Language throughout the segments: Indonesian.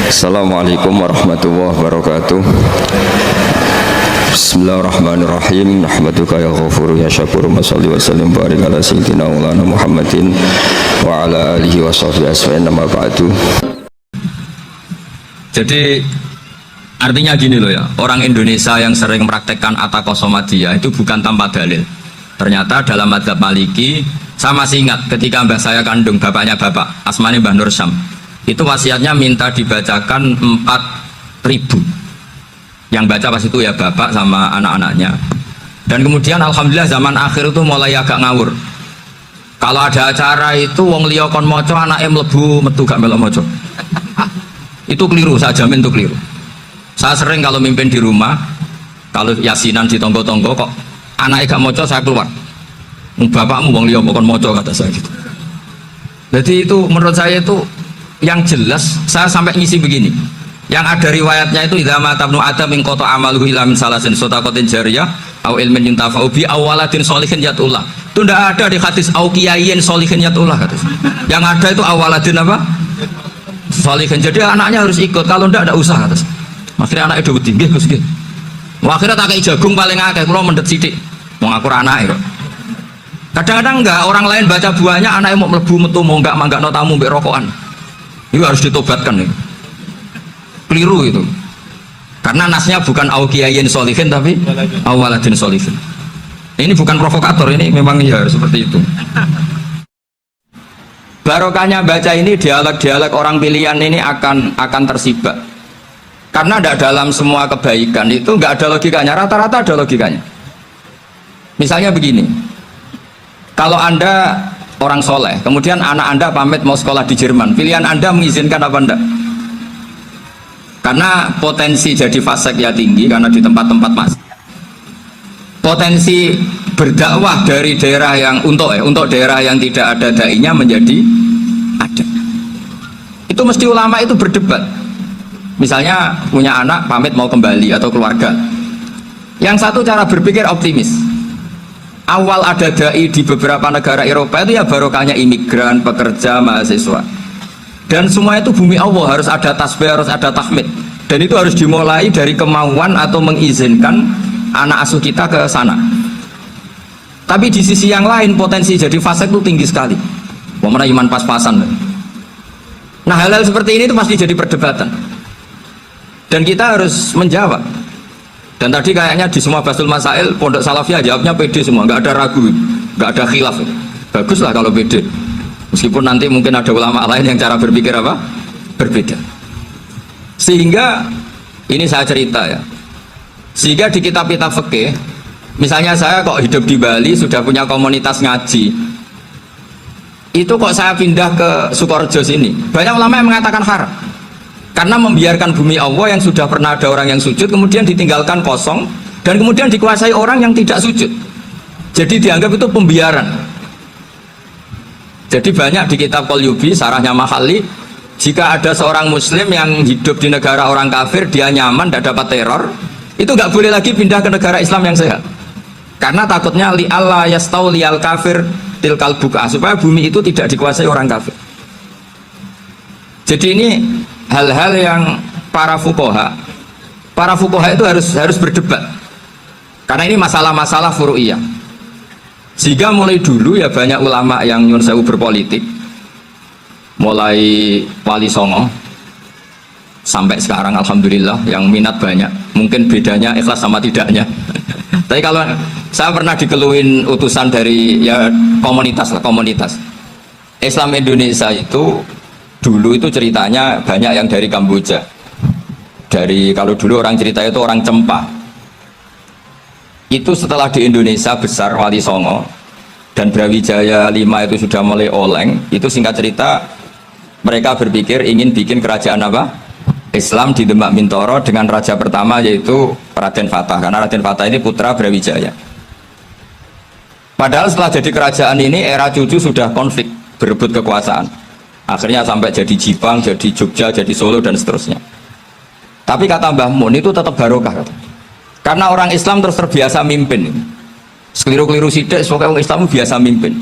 Assalamualaikum warahmatullahi wabarakatuh. Bismillahirrahmanirrahim. Nahmaduka ya ghafuru ya syakuru. Mashalli wa sallim barik ala sayyidina maulana Muhammadin wa ala alihi wa sahbihi asma'in nama ba'du. Jadi artinya gini loh ya, orang Indonesia yang sering mempraktekkan atakosomadiyah itu bukan tanpa dalil. Ternyata dalam madzhab Maliki, saya masih ingat ketika mbah saya kandung, bapaknya bapak asmane Mbah Nur Syam, itu wasiatnya minta dibacakan 4.000. Yang baca pas itu ya bapak sama anak-anaknya. Dan kemudian alhamdulillah zaman akhir itu mulai agak ngawur. Kalau ada acara itu wong liya kon maca anake mlebu metu gak melok maca. Itu keliru, saya jamin itu keliru. Saya sering kalau mimpin di rumah, kalau yasinan di tonggo-tonggo kok anaknya gak maca, saya keluar. Bapakmu wong liya kon maca, kata saya gitu. Jadi itu menurut saya itu yang jelas. Saya sampai ngisi begini, yang ada riwayatnya itu idza mata ibnu adam min qata amaluhu illa min salasin shadaqatin jariyah au ilmin yuntafa'u bi aw waladin sholihin yatullah. Itu tidak ada di hadis au kiyayin sholihin yatullah, kata. Yang ada itu awaladin apa? Sholihin. Jadi anaknya harus ikut, kalau tidak usah, kata. Akhirnya anaknya udah tinggi Gus nggih. Akhirnya tak kei jagung paling akeh, kula mendet sithik. Wong aku anake kok. Kadang-kadang enggak, orang lain baca buahnya anaknya mau mlebu metu mau enggak manggakno tamu mbek rokokan. Itu harus ditobatkan itu. Keliru itu. Karena nasnya bukan auqiyayin sholihin tapi awaladin sholihin. Ini bukan provokator, ini memang ya seperti itu. Barokahnya baca ini, dialog-dialog orang pilihan ini akan tersibak. Karena tidak dalam semua kebaikan itu nggak ada logikanya, rata-rata ada logikanya. Misalnya begini, kalau Anda orang soleh, kemudian anak Anda pamit mau sekolah di Jerman, pilihan Anda mengizinkan apa enggak? Karena potensi jadi fasik ya tinggi, karena di tempat-tempat masjid. Potensi berdakwah dari daerah yang untuk daerah yang tidak ada dai-nya menjadi ada. Itu mesti ulama itu berdebat. Misalnya punya anak pamit mau kembali atau keluarga. Yang satu cara berpikir optimis. Awal ada dai di beberapa negara Eropa itu ya barokahnya imigran, pekerja, mahasiswa. Dan semua itu bumi Allah, harus ada tasbih, harus ada tahmid. Dan itu harus dimulai dari kemauan atau mengizinkan anak asuh kita ke sana. Tapi di sisi yang lain potensi jadi fasik itu tinggi sekali. Wong iman pas-pasan. Nah, hal-hal seperti ini itu pasti jadi perdebatan. Dan kita harus menjawab. Dan tadi kayaknya di semua Basul Masail Pondok Salafiyah jawabnya pede semua, nggak ada ragu, nggak ada khilaf. Baguslah kalau pede. Meskipun nanti mungkin ada ulama lain yang cara berpikir apa? Berbeda. Sehingga ini saya cerita ya. Sehingga di kitab-kitab fikih, misalnya saya kok hidup di Bali sudah punya komunitas ngaji. Itu kok saya pindah ke Sukorejo sini. Banyak ulama yang mengatakan haram. Karena membiarkan bumi Allah yang sudah pernah ada orang yang sujud kemudian ditinggalkan kosong dan kemudian dikuasai orang yang tidak sujud. Jadi dianggap itu pembiaran. Jadi banyak di kitab Qalyubi, sarahnya Mahalli, jika ada seorang muslim yang hidup di negara orang kafir, dia nyaman, tidak dapat teror, itu nggak boleh lagi pindah ke negara Islam yang sehat. Karena takutnya li Allah yastau liyal kafir tilkal buka, supaya bumi itu tidak dikuasai orang kafir. Jadi ini hal-hal yang para fuqaha itu harus berdebat, karena ini masalah-masalah furu'iyah. Sehingga mulai dulu ya banyak ulama yang nyun sewu berpolitik, mulai Wali Songo sampai sekarang alhamdulillah yang minat banyak. Mungkin bedanya ikhlas sama tidaknya. Tapi kalau saya pernah dikeluhin utusan dari ya komunitas Islam Indonesia itu dulu itu ceritanya banyak yang dari Kamboja. Kalau dulu orang cerita itu orang Cempa. Itu setelah di Indonesia besar Wali Songo dan Brawijaya 5 itu sudah mulai oleng. Itu singkat cerita mereka berpikir ingin bikin kerajaan apa? Islam di Demak Mintoro dengan raja pertama yaitu Raden Fatah. Karena Raden Fatah ini putra Brawijaya. Padahal setelah jadi kerajaan ini era cucu sudah konflik, berebut kekuasaan. Akhirnya sampai jadi Jipang, jadi Jogja, jadi Solo dan seterusnya. Tapi kata Mbah Mun itu tetap barokah. Karena orang Islam terus terbiasa mimpin. Sekeliru-keliru sidik, pokoknya orang Islam biasa mimpin.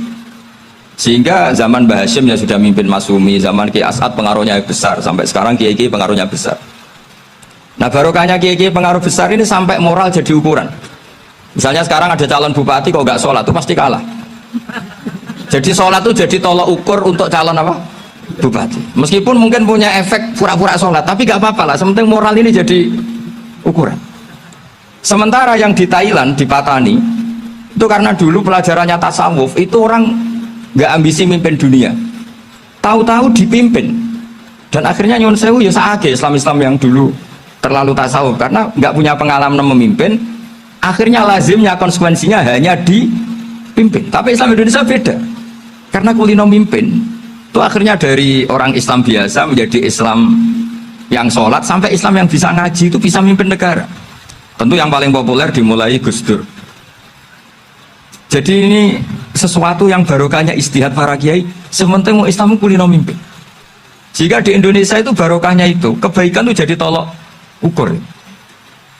Sehingga zaman Mbah Hashim ya sudah mimpin Masumi, zaman Kiai As'ad pengaruhnya besar, sampai sekarang Kiai pengaruhnya besar. Nah barokahnya Kiai pengaruh besar ini sampai moral jadi ukuran. Misalnya sekarang ada calon bupati kok nggak sholat itu pasti kalah. Jadi sholat itu jadi tolok ukur untuk calon apa? Bupati. Meskipun mungkin punya efek pura-pura sholat, tapi nggak apa-apa lah. Sementing moral ini jadi ukuran. Sementara yang di Thailand, di Patani, itu karena dulu pelajarannya tasawuf, itu orang nggak ambisi mimpin dunia, tahu-tahu dipimpin, dan akhirnya nyuwun sewu ya saage Islam yang dulu terlalu tasawuf karena nggak punya pengalaman memimpin, akhirnya lazimnya konsekuensinya hanya dipimpin. Tapi Islam Indonesia beda, karena kulino mimpin itu akhirnya dari orang Islam biasa menjadi Islam yang sholat sampai Islam yang bisa ngaji itu bisa mimpin negara. Tentu yang paling populer dimulai Gus Dur. Jadi ini sesuatu yang barokahnya istihad para kiai, sementing Islam kulino mimpin. Jika di Indonesia itu barokahnya itu, kebaikan itu jadi tolok ukur.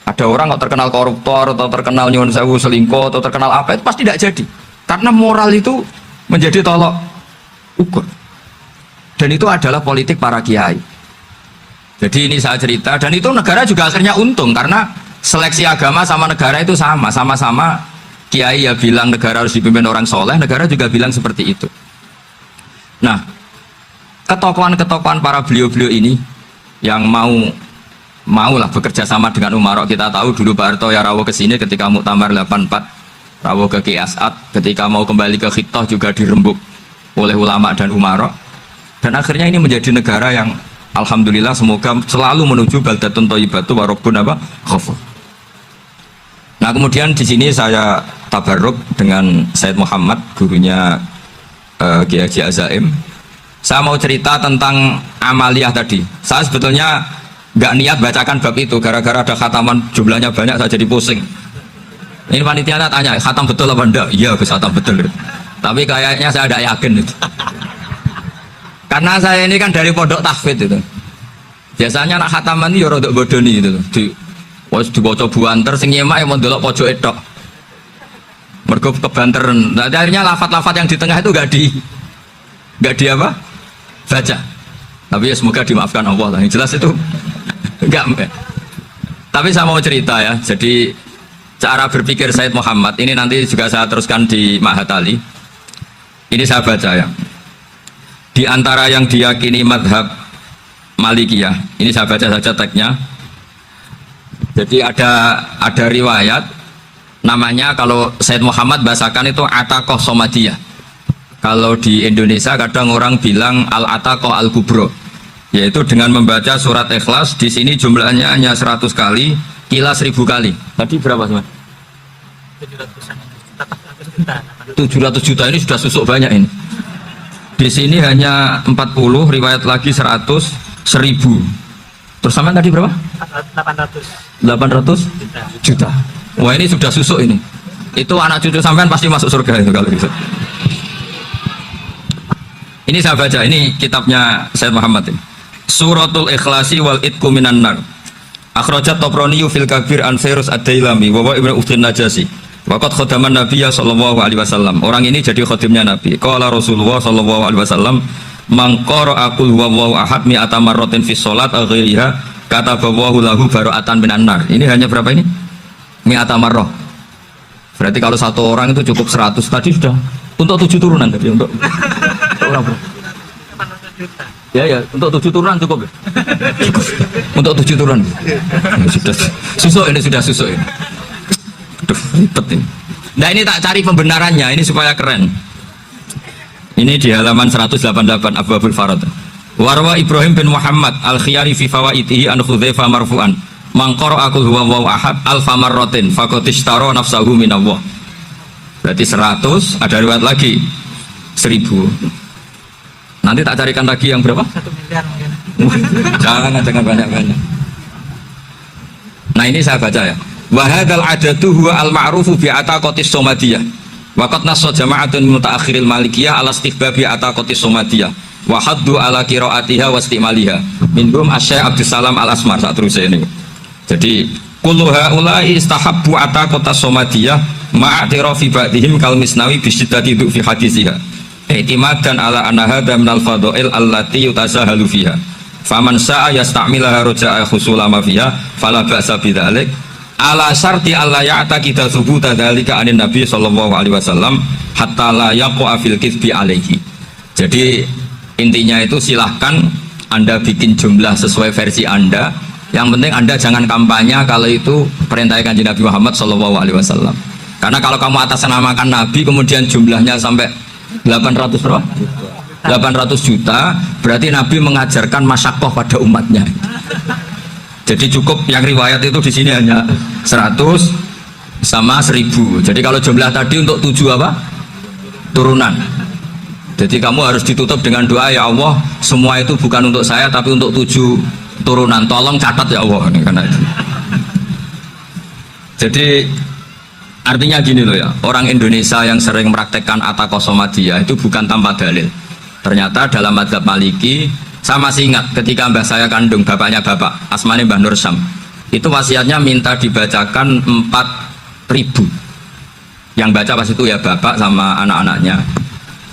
Ada orang kok terkenal koruptor atau terkenal nyuwun sewu selingkuh atau terkenal apa, itu pasti tidak jadi. Karena moral itu menjadi tolok ukur. Dan itu adalah politik para kiai. Jadi ini saya cerita, dan itu negara juga akhirnya untung karena seleksi agama sama negara itu sama-sama kiai ya bilang negara harus dipimpin orang soleh, negara juga bilang seperti itu. Nah, ketokohan-ketokohan para beliau-beliau ini yang maulah bekerja sama dengan Umarok. Kita tahu dulu Pak Harto ya rawuh ke sini ketika Muktamar 84, rawuh ke Kiai As'ad, ketika mau kembali ke Khittah juga dirembuk oleh ulama dan Umarok. Dan akhirnya ini menjadi negara yang alhamdulillah semoga selalu menuju baldatun thayyibatu wa rabbun ghafur. Nah kemudian di sini saya tabarruk dengan Said Muhammad, gurunya Kiai Haji Azaim. Saya mau cerita tentang amaliyah tadi. Saya sebetulnya nggak niat bacakan bab itu, gara-gara ada khataman jumlahnya banyak saya jadi pusing. Ini panitianya tanya, khatam betul apa enggak? Iya, khatam betul. Tapi kayaknya saya tidak yakin itu. Karena saya ini kan dari pondok tahfidz itu. Biasanya anak khataman ini ya rodok bodoni itu. Wes dibaca buanter sing nyemak yang mendelok pojok etok. Mergo kebanteren. Nah, akhirnya lafat-lafat yang di tengah itu enggak di apa? Baca. Tapi ya semoga dimaafkan Allah lah. Yang jelas itu enggak. Tapi saya mau cerita ya. Jadi cara berpikir Said Muhammad ini nanti juga saya teruskan di Ma'had Ali. Ini saya baca ya. Di antara yang diyakini madhab Malikiyah, ini saya baca saja teksnya. Jadi ada riwayat namanya, kalau Said Muhammad bahasakan itu Ataqoh Somadiyah. Kalau di Indonesia kadang orang bilang Al-Ataqoh Al-Kubro, yaitu dengan membaca surat Ikhlas. Di sini jumlahnya hanya 100 kali, kila 1000 kali. Tadi berapa sih? 700 juta ini sudah susuk banyak ini. Di sini hanya 40, riwayat lagi 100, 1000. Terus sampai tadi berapa? 800 juta. Wah ini sudah susuk ini. Itu anak cucu sampean pasti masuk surga itu kalau bisa. Ini saya baca, ini kitabnya Said Muhammad ini. Suratul Ikhlasi wal Itqu minan nar. Akhrajat Tabrani fil Kabir an Fairuz ad-Dailami wa Ibnu Ukhtin Najasi. Waqad khadaman Nabiyya sallallahu alaihi wasallam. Orang ini jadi khadimnya Nabi. Qala Rasulullah sallallahu alaihi wasallam, man qara'a qul huwallahu ahad mi'ata marratin fi shalat ghairiha katabahu lahu bara'atan minan nar. Ini hanya berapa ini? Mi'ata marrah. Berarti kalau satu orang itu cukup 100. Tadi sudah untuk 7 turunan tadi untuk orang bro. Ya, untuk 7 turunan cukup ya? Untuk 7 turunan. Ya, sudah susuk ini, sudah susuk ini. Aduh, ribet ini. Nah ini tak cari pembenarannya, ini supaya keren. Ini di halaman 188 Abwabul Farad. Warwa Ibrahim bin Muhammad Al-Khiyari fi fawaitihi an Hudzaifah marfu'an. Man qara'a qul huwallahu ahad alfa marratin faqad ishtara nafsahu minallah. Berarti 100, ada riwayat lagi 1000. Nanti tak carikan lagi yang berapa? 1 miliar mungkin. Jangan banyak-banyak. Nah ini saya baca ya. Wa hadzal adadu huwa al-ma'rufu bi ataqatis somadiyah. Wa qad nassa jama'atun mutaakhiril malikiyah ala istihbabi ataqatis somadiyah. Wa haddu ala qiraatiha wa istimaliha. Minhum Asy-Syaikh Abdus Salam Al-Asmar saat terus ini. Jadi kullu haula'i istahabbu ataqatas somadiyah ma'atirafi ba'dihim kal misnawi bi syiddati fi hadisiha. i'timadan ala anna hadza minal fadha'il allati yutasahalu fiha faman sa'a yasta'milaha raja'a husula ma fiha fala ba'sa bidzalik ala syarti alla ya'taqida thubuta dzalika anin nabi sallallahu alaihi wasallam hatta la yaqa fil kitsbi alaihi. Jadi intinya itu silahkan Anda bikin jumlah sesuai versi Anda, yang penting Anda jangan kampanye kalau itu perintah Kanjeng Nabi Muhammad sallallahu alaihi wasallam. Karena kalau kamu atasnamakan Nabi kemudian jumlahnya sampai 800 berapa? 800 juta, berarti Nabi mengajarkan masyaqqah pada umatnya. Jadi cukup yang riwayat itu di sini hanya 100 sama 1000. Jadi kalau jumlah tadi untuk 7 apa? Turunan. Jadi kamu harus ditutup dengan doa, ya Allah, semua itu bukan untuk saya tapi untuk 7 turunan. Tolong catat ya Allah. Karena itu. Jadi artinya gini loh ya, orang Indonesia yang sering mempraktekkan atakosomadiyah itu bukan tanpa dalil. Ternyata dalam madzhab Maliki, saya masih ingat ketika mbah saya kandung, bapaknya bapak, asmane Mbah Nur Syam, itu wasiatnya minta dibacakan 4.000. Yang baca pas itu ya bapak sama anak-anaknya.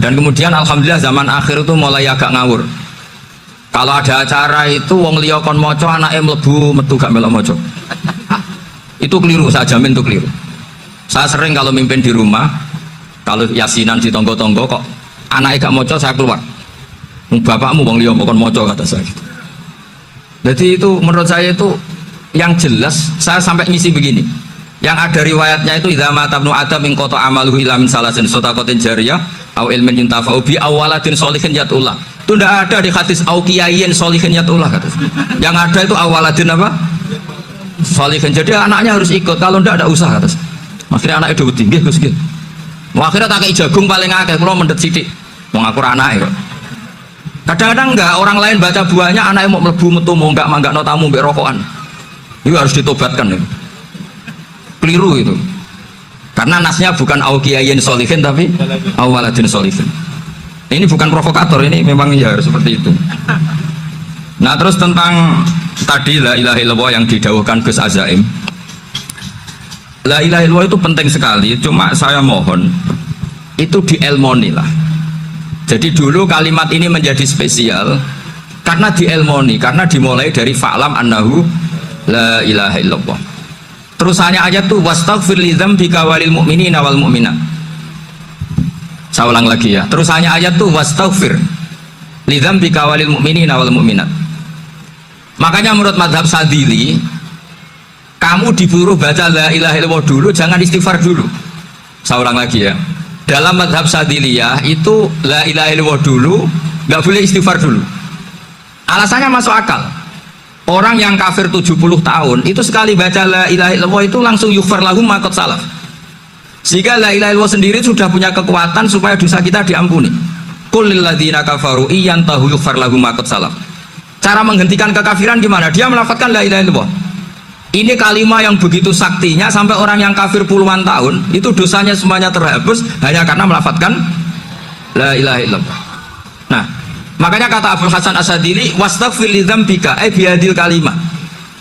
Dan kemudian alhamdulillah zaman akhir itu mulai agak ngawur. Kalau ada acara itu wong liya kon maca anake mlebu metu gak melok maca. Itu keliru, saya jamin itu keliru. Saya sering kalau mimpin di rumah, kalau yasinan di tonggo-tonggo kok anaknya gak maca, saya keluar. Bapakmu wong liya kon maca kata saya gitu. Jadi itu menurut saya itu yang jelas, saya sampai ngisi begini. Yang ada riwayatnya itu idza mata ibnu adam min qata amaluhu ila min salasin shadaqatin jariyah au ilmin yuntafa'u bi awaladin sholihin yatullah. Itu tidak ada di hadis au kiyayin sholihin yatullah kata. Yang ada itu awaladin apa? Sholihin. Jadi anaknya harus ikut, kalau tidak ada usaha kata. Akhirnya anaknya udah tinggi Gus gitu. Akhirnya tak kei jagung paling akeh, kula mendet sithik. Wong aku anake kok. Kadang-kadang enggak, orang lain baca buahnya anaknya mau mlebu metu mau enggak manggakno tamu mbek rokokan. Itu harus ditobatkan ya. Keliru itu, karena nasnya bukan aukiyayin solihin tapi awaladin solihin. Ini bukan provokator, ini memang ya harus seperti itu. Nah terus tentang tadi la ilaha illallah yang didawuhkan Gus Azaim, la ilaha illallah itu penting sekali, cuma saya mohon itu dielmoni lah. Jadi dulu kalimat ini menjadi spesial karena dielmoni, karena dimulai dari fa'lam annahu la ilaha illallah. Terusannya ayat tuh wastaghfir li dzambika walil mu'minina wal mu'minat. Saya ulang lagi ya. Terusannya ayat tuh wastaghfir li dzambika walil mu'minina wal mu'minat. Makanya menurut mazhab Sadili, kamu disuruh baca la ilaha illallah dulu, jangan istighfar dulu. Saya ulang lagi ya. Dalam mazhab Sadiliyah itu la ilaha illallah dulu, nggak boleh istighfar dulu. Alasannya masuk akal. Orang yang kafir 70 tahun itu sekali baca la ilaha illallah itu langsung yughfar lahum ma qad salaf. Sehingga la ilaha illallah sendiri sudah punya kekuatan supaya dosa kita diampuni. Qul lil ladzina kafaru iyantahu yughfar lahum ma qad salaf. Cara menghentikan kekafiran gimana? Dia melafazkan la ilaha illallah. Ini kalimat yang begitu saktinya sampai orang yang kafir puluhan tahun itu dosanya semuanya terhapus hanya karena melafazkan la ilaha illallah. Nah, makanya kata Abdul Hasan Asadili, wastaghfir li dzambika bihadil kalimah.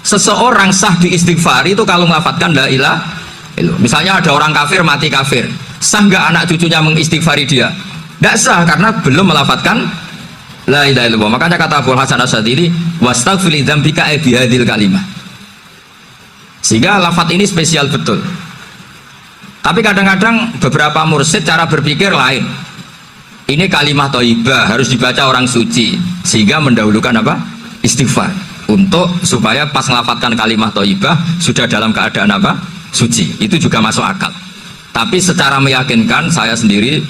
Seseorang sah diistighfar itu kalau melafadzkan la ilaha illallah. Misalnya ada orang kafir mati kafir, sah nggak anak cucunya mengistighfari dia? Tidak sah karena belum melafadzkan la ilaha illallah. Makanya kata Abdul Hasan Asadili, wastaghfir li dzambika bihadil kalimah. Sehingga lafadz ini spesial betul. Tapi kadang-kadang beberapa mursyid cara berpikir lain. Ini kalimat thayyibah harus dibaca orang suci sehingga mendahulukan apa? Istighfar untuk supaya pas melafadzkan kalimat thayyibah sudah dalam keadaan apa? Suci. Itu juga masuk akal. Tapi secara meyakinkan saya sendiri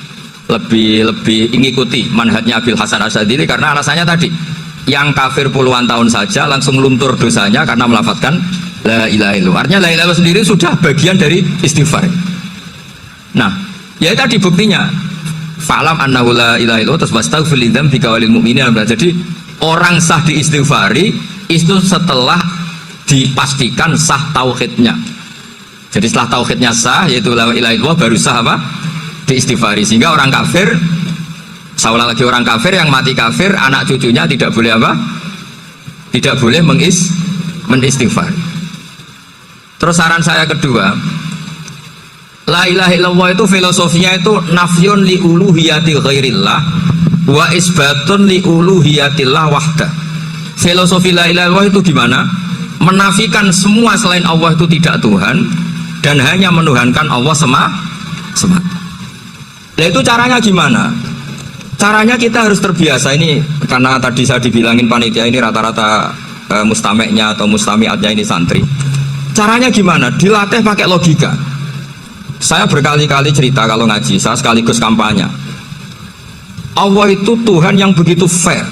lebih mengikuti manhajnya Abil Hasan Asyadzili karena alasannya tadi yang kafir puluhan tahun saja langsung luntur dosanya karena melafadzkan la ilaha illallah. Artinya la ilaha illallah sendiri sudah bagian dari istighfar. Nah, ya tadi buktinya fa'lam annahu la ilaha illallah terus wastaghfir li dzambika walil mu'minina. Jadi orang sah diistighfari itu setelah dipastikan sah tauhidnya. Jadi setelah tauhidnya sah yaitu la ilaha illallah baru sah apa? Diistighfari. Sehingga orang kafir, saya ulang lagi, orang kafir yang mati kafir anak cucunya tidak boleh apa? Tidak boleh mengistighfar. Terus saran saya kedua, La ilaha illallah itu filosofinya itu nafyun li uluhiyati ghairillah wa isbatun li uluhiyatillah wahda. Filosofi la ilaha illallah itu gimana? Menafikan semua selain Allah itu tidak Tuhan dan hanya menuhankan Allah semata. Nah itu caranya gimana? Caranya kita harus terbiasa ini, karena tadi saya dibilangin panitia ini rata-rata mustameknya atau mustamiatnya ini santri. Caranya gimana? Dilatih pakai logika. Saya berkali-kali cerita kalau ngaji, saya sekaligus kampanye. Allah itu Tuhan yang begitu fair.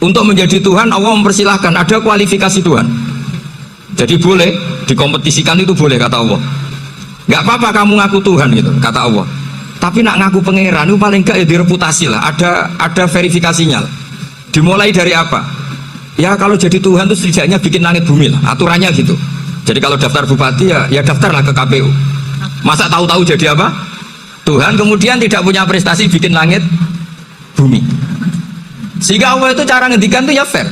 Untuk menjadi Tuhan Allah mempersilahkan, ada kualifikasi Tuhan. Jadi boleh dikompetisikan, itu boleh kata Allah. Gak apa-apa kamu ngaku Tuhan gitu kata Allah. Tapi nak ngaku pangeran itu paling gak ya direputasi lah, ada verifikasinya lah. Dimulai dari apa? Ya kalau jadi Tuhan itu setidaknya bikin langit bumi lah, aturannya gitu. Jadi kalau daftar bupati ya daftarlah ke KPU. Masa tahu-tahu jadi apa? Tuhan kemudian tidak punya prestasi bikin langit bumi. Sehingga Allah itu cara ngendikan itu ya fair.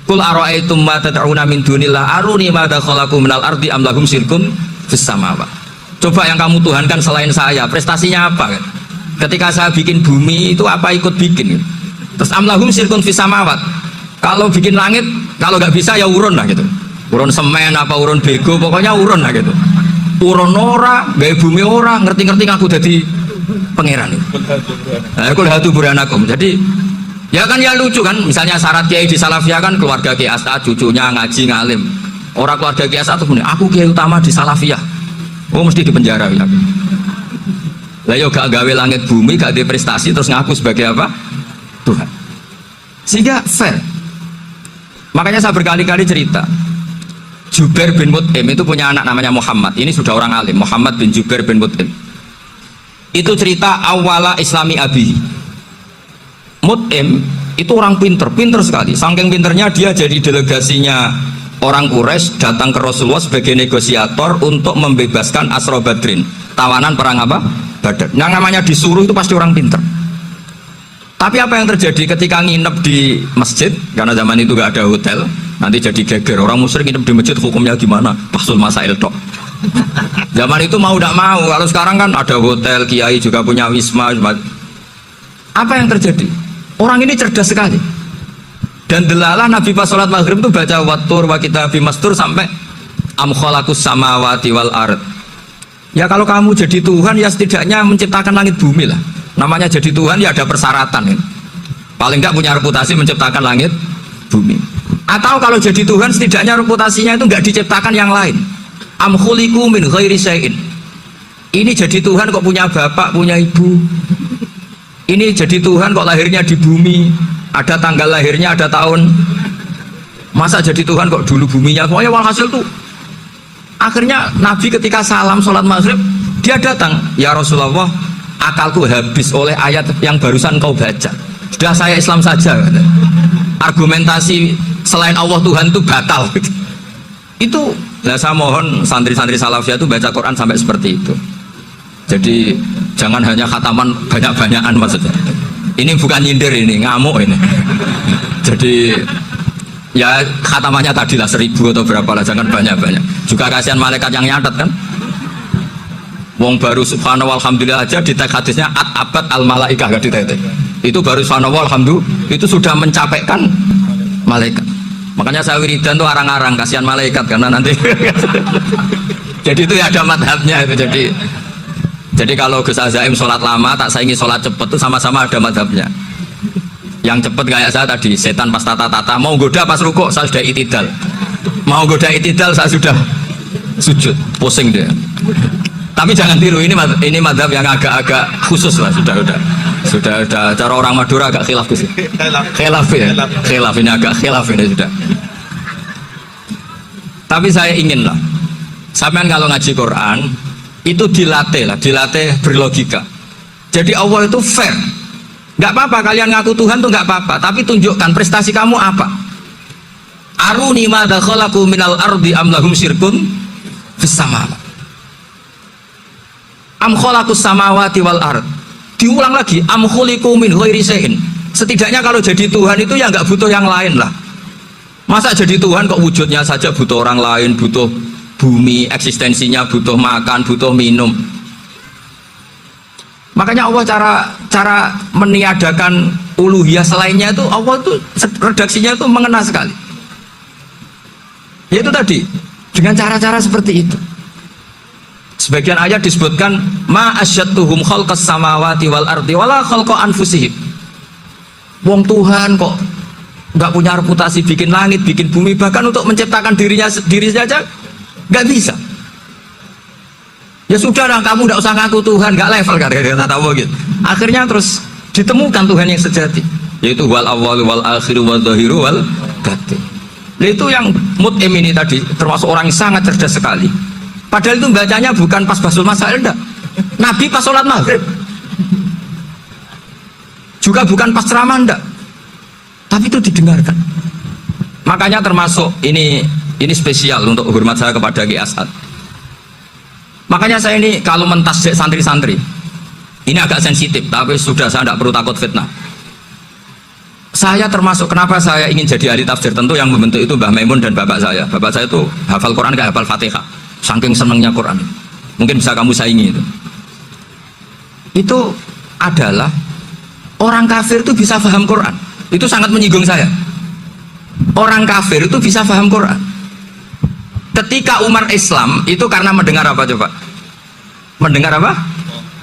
Qul ara'aytum ma tad'una min dunillah aruni ma khalaqu minal ardi am lahum syirkun fis samawati. Coba yang kamu tuhankan selain saya, prestasinya apa kan? Ketika saya bikin bumi itu apa ikut bikin? Terus am lahum syirkun fis samawati. Kalau bikin langit, kalau nggak bisa ya urun lah gitu. Urun semen apa urun bego, pokoknya urun lah gitu. Urun ora, gawe bumi ora, ngerti-ngerti ngaku jadi pangeran. Kul hatu burhanakum. Jadi ya kan ya lucu kan, misalnya syarat kiai di Salafiyah kan keluarga Kiai As'ad, cucunya ngaji ngalim. Orang keluarga Kiai As'ad tuh aku kiai utama di Salafiyah. Oh mesti dipenjara ya. Lah yo gak gawe langit bumi, gak ada prestasi terus ngaku sebagai apa? Tuhan. Sehingga fair. Makanya saya berkali-kali cerita. Jubair bin Mut'im itu punya anak namanya Muhammad. Ini sudah orang alim, Muhammad bin Jubair bin Mut'im. Itu cerita awala Islami Abi. Mut'im itu orang pinter sekali. Saking pinternya dia jadi delegasinya orang Quraisy datang ke Rasulullah sebagai negosiator untuk membebaskan Asra Badrin, tawanan perang apa? Badar. Yang namanya disuruh itu pasti orang pinter. Tapi apa yang terjadi ketika nginep di masjid, karena zaman itu gak ada hotel, nanti jadi geger. Orang musyrik nginep di masjid hukumnya gimana? Pasul masail tok. Zaman itu mau tidak mau. Kalau sekarang kan ada hotel, kiai juga punya wisma. Apa yang terjadi? Orang ini cerdas sekali. Dan delalah Nabi pas sholat maghrib itu baca wattur wa kitabim mastur sampai am khalaqus samawati wal ard. Ya kalau kamu jadi Tuhan ya setidaknya menciptakan langit bumi lah. Namanya jadi Tuhan ya ada persyaratan ya. Paling enggak punya reputasi menciptakan langit bumi. Atau kalau jadi Tuhan setidaknya reputasinya itu enggak diciptakan yang lain. Am khuliqu min ghairi syai'in. Ini jadi Tuhan kok punya bapak, punya ibu. Ini jadi Tuhan kok lahirnya di bumi, ada tanggal lahirnya, ada tahun. Masa jadi Tuhan kok dulu buminya? Pokoknya walhasil tuh akhirnya Nabi ketika salam sholat maghrib dia datang, ya Rasulullah, akalku habis oleh ayat yang barusan kau baca. Sudah saya Islam saja. Argumentasi selain Allah Tuhan itu batal. Itu lah saya mohon santri-santri Salafiyah itu baca Quran sampai seperti itu. Jadi jangan hanya khataman banyak-banyakan maksudnya. Ini bukan nyindir, ini ngamuk ini. Jadi ya khatamannya tadi lah 1000 atau berapa lah, jangan banyak-banyak. Juga kasihan malaikat yang nyatet kan. Wong baru subhanallah alhamdulillah aja di teks hadisnya abad al malaikah gak ditetek. Itu baru subhanallah alhamdulillah itu sudah mencapaikan malaikat. Makanya saya wiridan tuh arang-arang kasihan malaikat karena nanti. Jadi itu ya ada madhabnya itu. Jadi kalau Gus Azaim sholat lama tak saingi sholat cepet itu sama-sama ada madhabnya. Yang cepet kayak saya tadi, setan pas tata-tata mau goda pas rukuk saya sudah itidal, mau goda itidal saya sudah sujud, pusing dia. Tapi jangan tiru, ini madhab yang agak-agak khusus lah, sudah cara orang Madura agak khilaf sih. Khilaf ini agak khilaf ini sudah. Tapi saya ingin lah, sampean kalau ngaji Quran itu dilatih berlogika. Jadi Allah itu fair. Nggak apa-apa kalian ngaku Tuhan tuh nggak apa-apa, tapi tunjukkan prestasi kamu apa. Aruni ma khalaqu minal ardi am lahum syirkun fis samawati. Am khalaqus samawati wal ard. Diulang lagi, am khuliqu min ghairi syai'in. Setidaknya kalau jadi Tuhan itu ya nggak butuh yang lain lah. Masa jadi Tuhan kok wujudnya saja butuh orang lain, butuh bumi eksistensinya butuh makan, butuh minum. Makanya Allah cara meniadakan uluhiyah selainnya itu Allah tuh redaksinya itu mengena sekali. Yaitu tadi dengan cara-cara seperti itu. Sebagian ayat disebutkan ma asyadtuhum khalqas samawati wal ardi wala khalqa anfusihim. Wong Tuhan kok nggak punya reputasi bikin langit, bikin bumi, bahkan untuk menciptakan diri saja nggak bisa. Ya sudah lah, kamu nggak usah ngaku Tuhan, nggak level kata tahu gitu. Akhirnya terus ditemukan Tuhan yang sejati, yaitu wal awwal wal akhir wal zahiru wal batin. Nah, itu yang mut'im ini tadi termasuk orang yang sangat cerdas sekali. Padahal itu bacanya bukan pas basul masail, enggak. Nabi pas sholat maghrib, juga bukan pas ceramah, enggak. Tapi itu didengarkan. Makanya termasuk ini spesial untuk hormat saya kepada Ki As'ad. Makanya saya ini kalau mentasjik santri-santri, ini agak sensitif, tapi sudah saya tidak perlu takut fitnah. Saya termasuk kenapa saya ingin jadi ahli tafsir, tentu yang membentuk itu Mbah Maimun dan bapak saya. Bapak saya itu hafal Quran kayak hafal Fatihah, saking senangnya Quran. Mungkin bisa kamu saingi itu. Itu adalah orang kafir itu bisa paham Quran. Itu sangat menyinggung saya. Orang kafir itu bisa paham Quran. Ketika Umar Islam itu karena mendengar apa coba? Mendengar apa?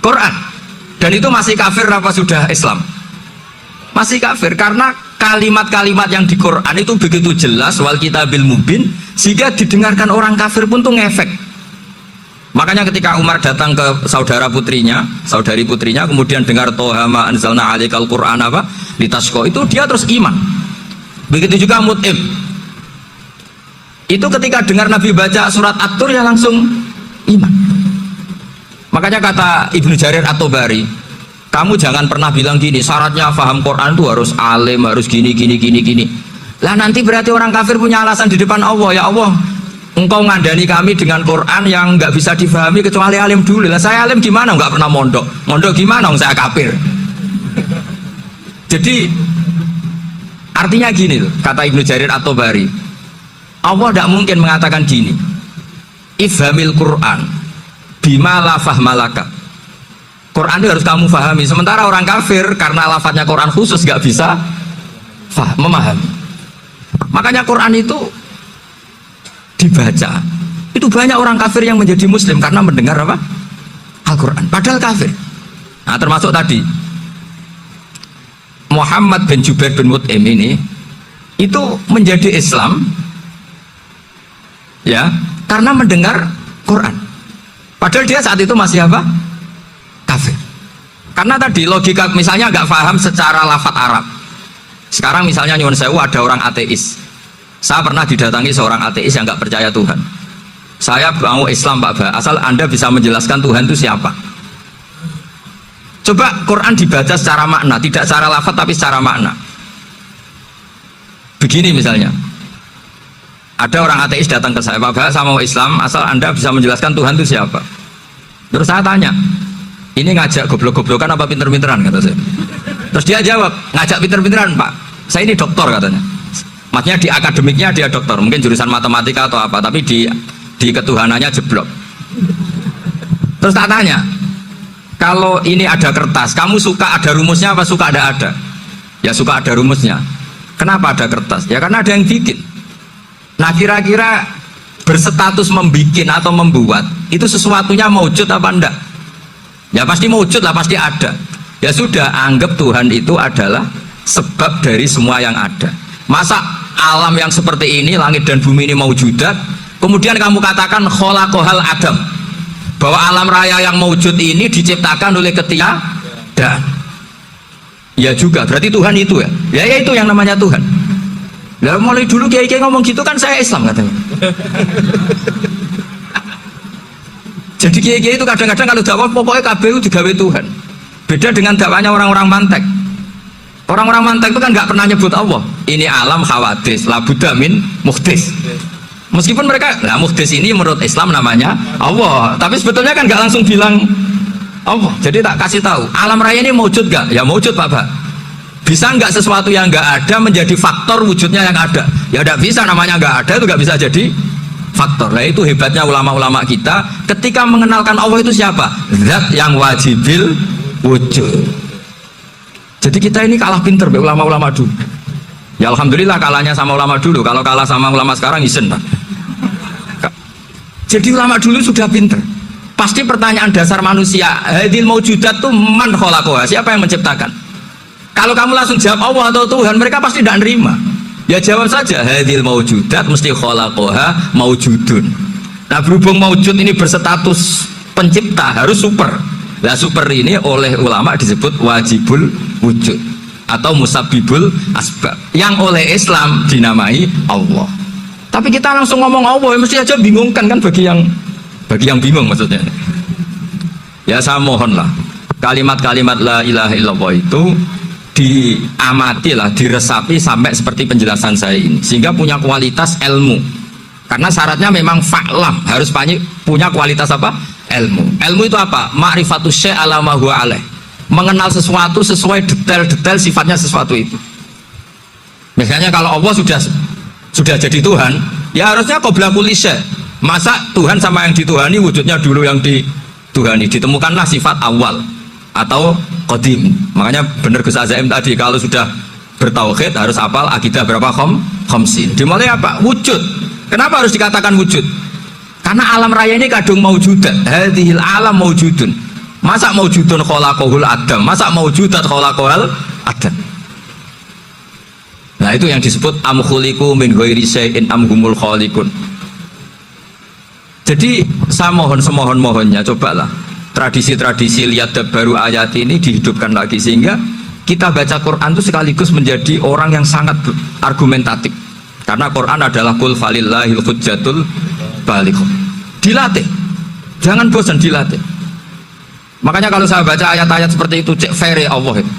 Quran. Dan itu masih kafir apa sudah Islam? Masih kafir, karena kalimat-kalimat yang di Quran itu begitu jelas, wal kitabil mubin, sehingga didengarkan orang kafir pun tuh ngefek. Makanya ketika Umar datang ke saudari putrinya, kemudian dengar Toha ma anzalna alaikal Quran apa litasqa, itu dia terus iman. Begitu juga Mut'im. Itu ketika dengar Nabi baca surat At-Tur ya langsung iman. Makanya kata Ibnu Jarir At-Tabari, kamu jangan pernah bilang gini, syaratnya paham Quran itu harus alim, harus gini. Lah nanti berarti orang kafir punya alasan di depan Allah, ya Allah, engkau ngandani kami dengan Quran yang nggak bisa difahami kecuali alim dulu. Lah saya alim gimana? Nggak pernah mondok gimana? Saya kafir. Jadi artinya gini tuh, kata Ibnu Jarir At-Tabari, Allah tidak mungkin mengatakan gini, ifhamil Quran bima la fahmalaka. Quran itu harus kamu pahami, sementara orang kafir karena lafadznya Quran khusus nggak bisa memahami. Makanya Quran itu dibaca, itu banyak orang kafir yang menjadi muslim karena mendengar apa? Al-Quran, padahal kafir. Nah termasuk tadi Muhammad bin Jubair bin Mut'im ini itu menjadi Islam ya karena mendengar Quran, padahal dia saat itu masih apa? Kafir. Karena tadi logika misalnya nggak paham secara lafadz Arab. Sekarang misalnya nyuwun sewu ada orang ateis. Saya pernah didatangi seorang ateis yang nggak percaya Tuhan. Saya mau Islam Pak Ba, asal Anda bisa menjelaskan Tuhan itu siapa. Coba Quran dibaca secara makna, tidak secara lafadz tapi secara makna. Begini misalnya, ada orang ateis datang ke saya, Pak Ba, saya mau Islam, asal Anda bisa menjelaskan Tuhan itu siapa. Terus saya tanya, ini ngajak goblok-goblokan apa pinter-pinteran, kata saya. Terus dia jawab, ngajak pinter-pinteran Pak, saya ini doktor katanya. Maksudnya di akademiknya dia doktor, mungkin jurusan matematika atau apa, tapi di ketuhanannya jeblok. Terus tak tanya, kalau ini ada kertas, kamu suka ada rumusnya apa suka ada? Ya suka ada rumusnya. Kenapa ada kertas? Ya karena ada yang bikin. Nah kira-kira berstatus membikin atau membuat itu sesuatunya maujud apa enggak? Ya pasti maujud lah, pasti ada. Ya sudah, anggap Tuhan itu adalah sebab dari semua yang ada. Masa alam yang seperti ini, langit dan bumi ini maujudat, kemudian kamu katakan kholaqohal adam, bahwa alam raya yang maujud ini diciptakan oleh ketiadaan. Ya juga, berarti Tuhan itu ya? Ya itu yang namanya Tuhan. Lah mulai dulu kiai-kiai ngomong gitu kan saya Islam katanya. Jadi kiai-kiai itu kadang-kadang kalau dakwah pokoknya KBU digawe Tuhan. Beda dengan dakwahnya orang-orang mantek. Orang-orang mantek itu kan nggak pernah nyebut Allah. Ini alam khawadis, la budda min muhdis. Meskipun mereka, lah muhdis ini menurut Islam namanya Allah, tapi sebetulnya kan nggak langsung bilang Allah. Jadi tak kasih tahu, alam raya ini maujud nggak? Ya maujud Pak. Bisa nggak sesuatu yang nggak ada menjadi faktor wujudnya yang ada? Ya nggak bisa, namanya nggak ada itu nggak bisa jadi faktor. Nah itu hebatnya ulama-ulama kita ketika mengenalkan Allah itu siapa? Zat yang wajibil wujud. Jadi kita ini kalah pinter be ulama-ulama dulu. Ya alhamdulillah kalahnya sama ulama dulu. Kalau kalah sama ulama sekarang isen lah. Jadi ulama dulu sudah pinter. Pasti pertanyaan dasar manusia, hadil maujudat itu man khalaqaha? Siapa yang menciptakan? Kalau kamu langsung jawab Allah atau Tuhan, mereka pasti tidak nerima. Ya jawab saja hadil maujudat mesti khalaqaha maujudun. Nah berhubung maujud ini berstatus pencipta harus super. Nah super ini oleh ulama disebut wajibul wujud atau musabbibul asbab yang oleh Islam dinamai Allah. Tapi kita langsung ngomong Allah mesti aja bingungkan kan bagi yang bingung maksudnya. Ya saya mohonlah kalimat-kalimat la ilaha illallah itu diamatilah, diresapi sampai seperti penjelasan saya ini sehingga punya kualitas ilmu. Karena syaratnya memang fa'lam, harus punya kualitas apa? Ilmu itu apa? Ma'rifatus syai' ala ma huwa alaih. Mengenal sesuatu sesuai detail-detail sifatnya sesuatu itu. Misalnya kalau Allah sudah jadi Tuhan, ya harusnya qabla kulli syai'. Masa Tuhan sama yang dituhani wujudnya dulu yang dituhani? Ditemukanlah sifat awal atau qadim. Makanya benar Gus Azaim tadi kalau sudah bertauhid harus hafal akidah berapa khamsin. Dimulai apa? Wujud. Kenapa harus dikatakan wujud? Karena alam raya ini kadung maujudat. Hadhil alam maujudun. Masa maujudun khalaqahul adam? Masa maujudat khalaqahul adam? Nah itu yang disebut am khuliqu min ghairi syai'in am humul khaliqun. Jadi saya mohon semohon-mohonnya cobalah tradisi-tradisi lihat baru ayat ini dihidupkan lagi sehingga kita baca Quran itu sekaligus menjadi orang yang sangat argumentatif. Karena Quran adalah qul falillahil hujjatul balighah. Dilatih. Jangan bosan dilatih. Makanya kalau saya baca ayat-ayat seperti itu cek fair Allah itu.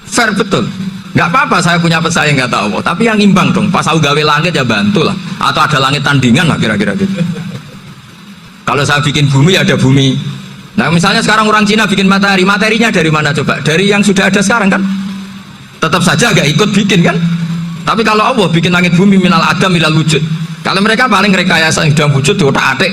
Fair betul. Enggak apa-apa saya punya pesaing nggak tahu Allah, tapi yang imbang dong. Pas aku gawe langit ya bantulah. Atau ada langit tandingan lah kira-kira gitu. Kalau saya bikin bumi ya ada bumi. Nah misalnya sekarang orang Cina bikin matahari, materinya dari mana coba? Dari yang sudah ada sekarang kan? Tetap saja agak ikut bikin kan? Tapi kalau Allah bikin langit bumi minal adam minal wujud. Kalau mereka paling rekayasa yang sudah wujud di otak-atik.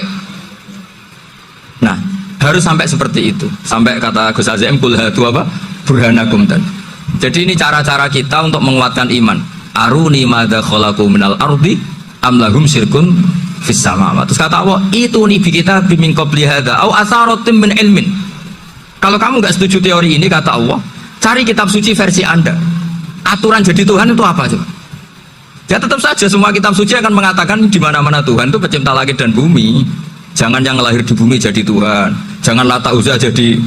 Nah harus sampai seperti itu. Sampai kata Gus Azim kul hatu apa? Burhanakum tadi. Jadi ini cara-cara kita untuk menguatkan iman. Aruni madza khalaqu minal ardi am lahum syirkun fis samawati. Terus kata Allah, itu nih kita bimin qabli hadza au asaratim min ilmin. Kalau kamu nggak setuju teori ini kata Allah, cari kitab suci versi Anda. Aturan jadi Tuhan itu apa coba? Ya tetap saja semua kitab suci akan mengatakan di mana-mana Tuhan itu pencipta langit dan bumi. Jangan yang lahir di bumi jadi Tuhan. Jangan Lata Uzza jadi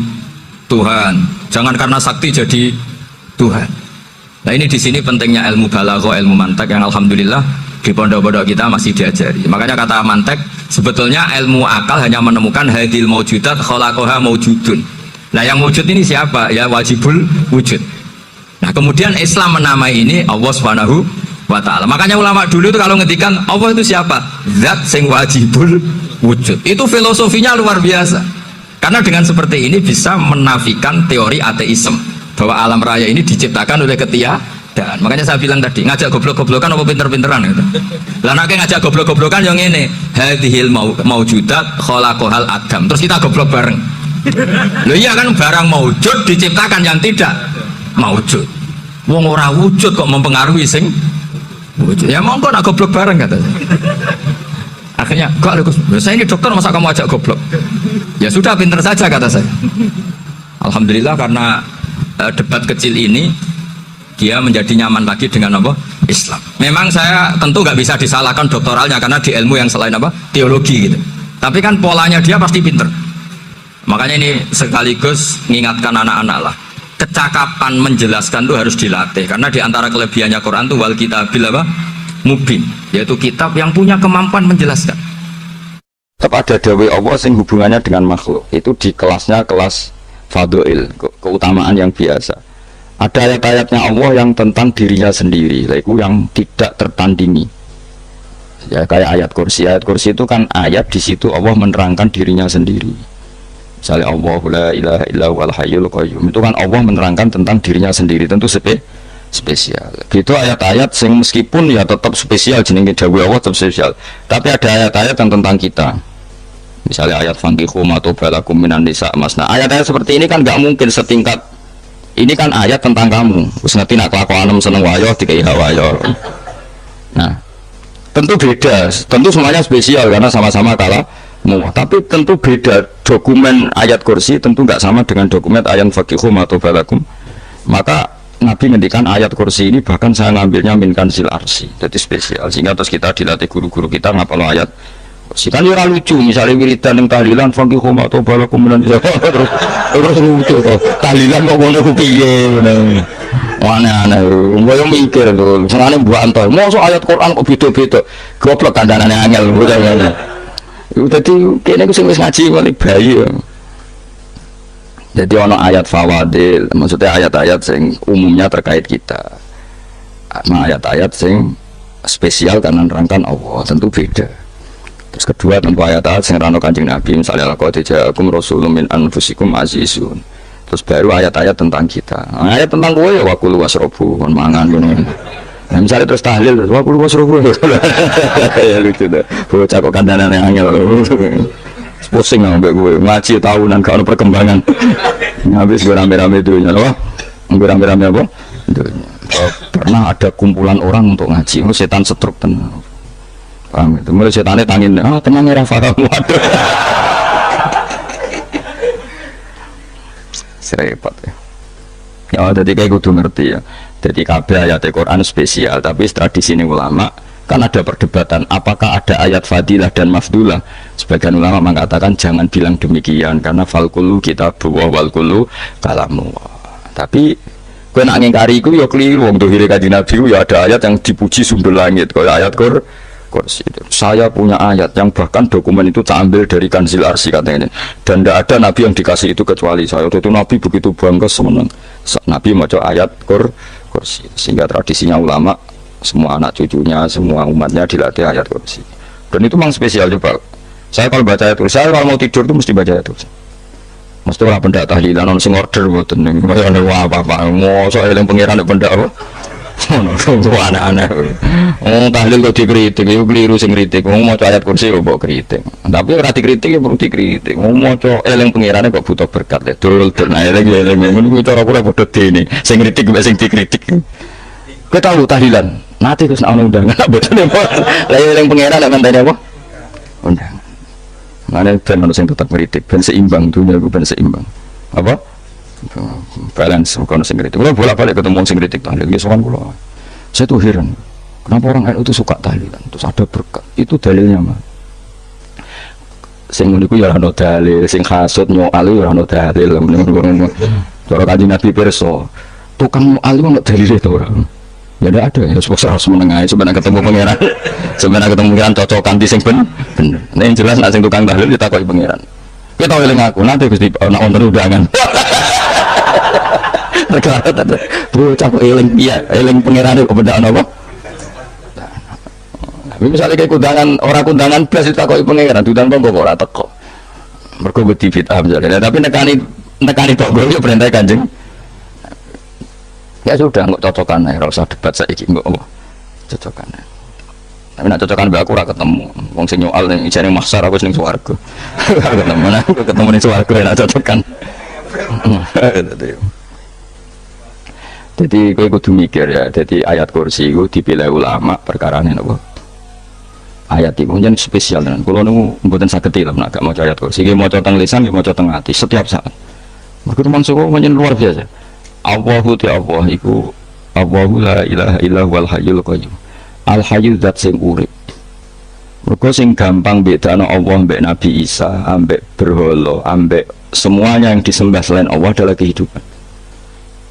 Tuhan. Jangan karena sakti jadi Tuhan. Nah ini di sini pentingnya ilmu balaghah, ilmu mantek yang alhamdulillah di pondok-pondok kita masih diajari. Makanya kata mantek sebetulnya ilmu akal hanya menemukan hadil maujudat khalaqaha maujudun. Nah yang wujud ini siapa? Ya wajibul wujud. Nah kemudian Islam menamai ini Allah Subhanahu wa ta'ala. Makanya ulama dulu itu kalau ngedikan Allah itu siapa? Zat sing wajibul wujud. Itu filosofinya luar biasa. Karena dengan seperti ini bisa menafikan teori ateisme bahwa alam raya ini diciptakan oleh ketiadaan. Makanya saya bilang tadi ngajak goblok-goblokan apa pinter-pinteran gitu. Lah nek ngajak goblok-goblokan yang ini hadhil maujudat khalaqahal adam. Terus kita goblok bareng. Loh iya kan barang maujud diciptakan yang tidak maujud. Wong ora wujud kok mempengaruhi sing wujud. Ya monggo nak goblok bareng katanya. Akhirnya kok Gus, saya ini dokter masa kamu ajak goblok? Ya sudah pinter saja kata saya. Alhamdulillah karena debat kecil ini dia menjadi nyaman lagi dengan apa? Islam. Memang saya tentu nggak bisa disalahkan doktoralnya karena di ilmu yang selain apa? Teologi gitu. Tapi kan polanya dia pasti pinter. Makanya ini sekaligus mengingatkan anak-anak lah. Kecakapan menjelaskan itu harus dilatih karena diantara kelebihannya Quran itu wal kitabil apa? Mubin, yaitu kitab yang punya kemampuan menjelaskan. Tetap ada dawai Allah sing hubungannya dengan makhluk. Itu di kelasnya kelas fadhil, keutamaan yang biasa. Ada ayat-ayatnya Allah yang tentang dirinya sendiri, yaitu yang tidak tertandingi. Ya kayak ayat kursi. Ayat kursi itu kan ayat di situ Allah menerangkan dirinya sendiri. Misalnya Allahu la ilaha illa huwal hayyul qayyum. Itu kan Allah menerangkan tentang dirinya sendiri, tentu spesial. Gitu ayat-ayat sing meskipun ya tetap spesial jenenge dawuh Allah tetap spesial. Tapi ada ayat-ayat yang tentang kita. Misalnya ayat fankihu ma tobalakum minan nisa masna. Ayat-ayat seperti ini kan nggak mungkin setingkat. Ini kan ayat tentang kamu. Wis ngerti nak kelakuanem seneng wayo dikai hawayo. Nah, tentu beda. Tentu semuanya spesial karena sama-sama kalah. Tapi tentu beda. Dokumen ayat kursi tentu nggak sama dengan dokumen ayat fankihu ma tobalakum. Maka Nabi ngendikan ayat kursi ini bahkan saya ngambilnya min kanzil arsy, jadi spesial sehingga terus kita dilatih guru-guru kita ngapal ayat kursi kan ya lucu. Misalnya wiridan yang tahlilan fankihu ma tobalakum minan nisa terus lucu kok tahlilan kok ngono ku piye aneh-aneh ngoyo mikir to senane mbok anto mosok ayat Quran kok beda-beda goblok kandhanane angel dadi kene ku sing wis ngaji balik bayi. Jadi ono ayat fawadil, maksudnya ayat-ayat yang umumnya terkait kita. Nah, ayat-ayat yang spesial karena nerangkan Allah tentu beda. Terus kedua tentu ayat-ayat yang rano Kanjeng Nabi, misalnya laqad ja'akum rasulun min anfusikum azizun. Terus baru ayat-ayat tentang kita. Nah, ayat tentang kowe ya wakulu wasrobu, kon mangan ngono. Nah, misalnya terus tahlil terus wakulu wasrobu. Ya lucu dah. Bocah kok kandhanane angel. Pusing nggak gue ngaji tahunan kalau ada perkembangan habis gue rame-rame dunia loh gue rame-rame apa pernah ada kumpulan orang untuk ngaji setan setruk tenang paham itu mulai setannya tangin tenang ya Rafa kamu aduh serempet ya jadi kayak gue tuh ngerti ya jadi kabeh ayat Al-Quran spesial tapi tradisi ini ulama kan ada perdebatan apakah ada ayat fadilah dan mafdulah. Sebagian ulama mengatakan jangan bilang demikian karena fal kullu kitabullah wal kullu kalamullah. Tapi kowe nak ngingkari iku ya keliru. Wong dohire Kanjeng Nabi ya ada ayat yang dipuji sumber langit kaya ayat kursi. Saya punya ayat yang bahkan dokumen itu tak ambil dari kanzil arsy katanya. Dan tidak ada nabi yang dikasih itu kecuali saya. Itu nabi begitu bangga senang. Nabi maca ayat kursi sehingga tradisinya ulama semua anak cucunya, semua umatnya dilatih ayat kursi. Dan itu memang spesial juga. Saya kalau baca ayat kursi, saya kalau mau tidur itu mesti baca ayat kursi. Mesti orang pendak tahlilan, orang sing order buatan nih. Wah apa-apa, mau soal yang pengiran pendak apa? Aneh-aneh. Tahlil kok dikritik, itu keliru sing kritik. Mau ayat kursi kok bawa kritik. Tapi orang dikritik ya perlu dikritik. Mau yang pengirannya kok butuh berkat. Dul, nah eleng. Menurut cara aku bodoh ini. Sing kritik, sing dikritik. Kita tahu tahlilan. Nanti terus nak undangan, betul nih pak. Lain yang pengeran nak mantainya apa? Undangan. Mana ben harus yang tetap kritik, ben seimbang tuh, ben seimbang. Apa? Balance, bukan sing kritik. Kalau bolak-balik ketemu sing kritik tahlil, ya sokan kula. Saya tuh heran, kenapa orang NU itu suka tahlilan? Terus ada berkat, itu dalilnya mah. Sing niku ya ana dalil, sing hasud nyoal ya ana dalil. Cara Kanjeng Nabi pirsa, tukang nyoal itu ana dalile to ora? Ya ada ya harus menengah sebenarnya ketemu pangeran cocokan di sing bener nah yang jelas nak sing tukang tahlil ditakoki pangeran kita tahu eling aku nanti Gusti ana wonten undangan bocah kok eling iya eling pangeran kok benda ana apa tapi misalnya kayak kundangan blas ditakoki pangeran diundang kok ora teko mergo wedi bid'ah misalnya tapi nekani tok yo perintah Kanjeng ya sudah nggak cocokan ya rasa debat saiki nggak apa cocokan tapi nak cocokan mbak aku ora ketemu wong sing nyoal ning jane mahsyar aku ning swarga ketemu ning swarga nak cocokan jadi kowe kudu mikir ya jadi ayat kursi itu dipilih ulama perkara ini apa ayat itu jen spesial dan kalau nunggu mboten saged ilmu nak gak maca ayat kursi iki maca teng lisan maca teng ati setiap saat mergo mansuh menyen luar biasa. Allahu Allah iku Allahu la ilaha illa wal hayyul qayyum. Al hayyu zat sing urip. Mergo sing gampang bedana Allah mbek Nabi Isa, ambek berhala, ambek semuanya yang disembah selain Allah adalah kehidupan.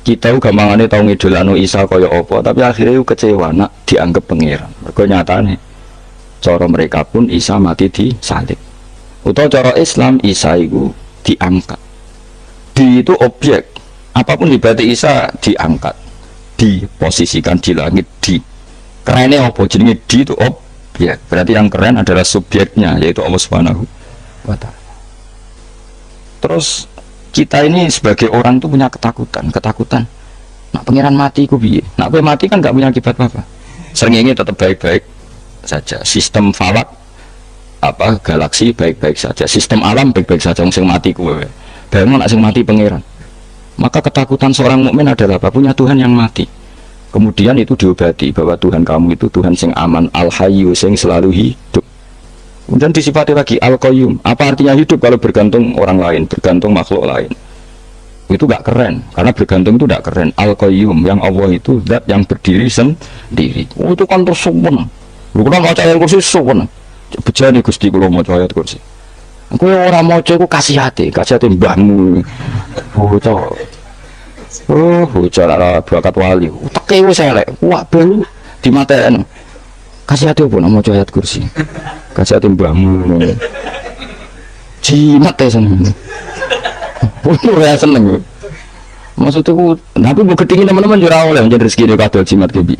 Kita gampangane tau ngidolano Isa kaya apa, tapi akhirnya kecewa nak dianggap pangeran. Mergo nyatane cara mereka pun Isa mati di salib. Utawa cara Islam Isa iku diangkat. Di itu objek apapun ibadati Isa diangkat, diposisikan di langit, di kerennya apa jenenge di itu objek berarti yang keren adalah subjeknya yaitu Allah Subhanahu wa ta'ala. Terus kita ini sebagai orang itu punya ketakutan Nak pangeran mati ku piye? Nak kowe mati kan gak punya akibat apa-apa. Srengenge tetap baik-baik saja. Sistem falak apa galaksi baik-baik saja. Sistem alam baik-baik saja. Wong sing mati kuwe. Bayangno nak sing mati pangeran. Maka ketakutan seorang mukmin adalah apa? Punya Tuhan yang mati. Kemudian itu diobati bahwa Tuhan kamu itu Tuhan sing aman, al-hayyu sing selalu hidup. Kemudian disifati lagi al-qayyum. Apa artinya hidup kalau bergantung orang lain, bergantung makhluk lain? Itu gak keren, karena bergantung itu gak keren. Al-qayyum, yang Allah itu zat yang berdiri sendiri. Oh, itu kan terus sempurna. Lu kan mau ayat kursi sempurna. Bejane Gusti kula maca ayat kursi. Kowe ora maca iku kasih hati mbahmu. Bocah lara bakat wali. Teke wis elek. Wah, ben dimateni. Kasih hati opo nak maca ayat kursi. Kasih hati mbahmu. Jimat ya seneng. Ora seneng. Maksudku, tapi mbok gedhingi teman-teman yo ora oleh njen rezekine kadol jimat kebi.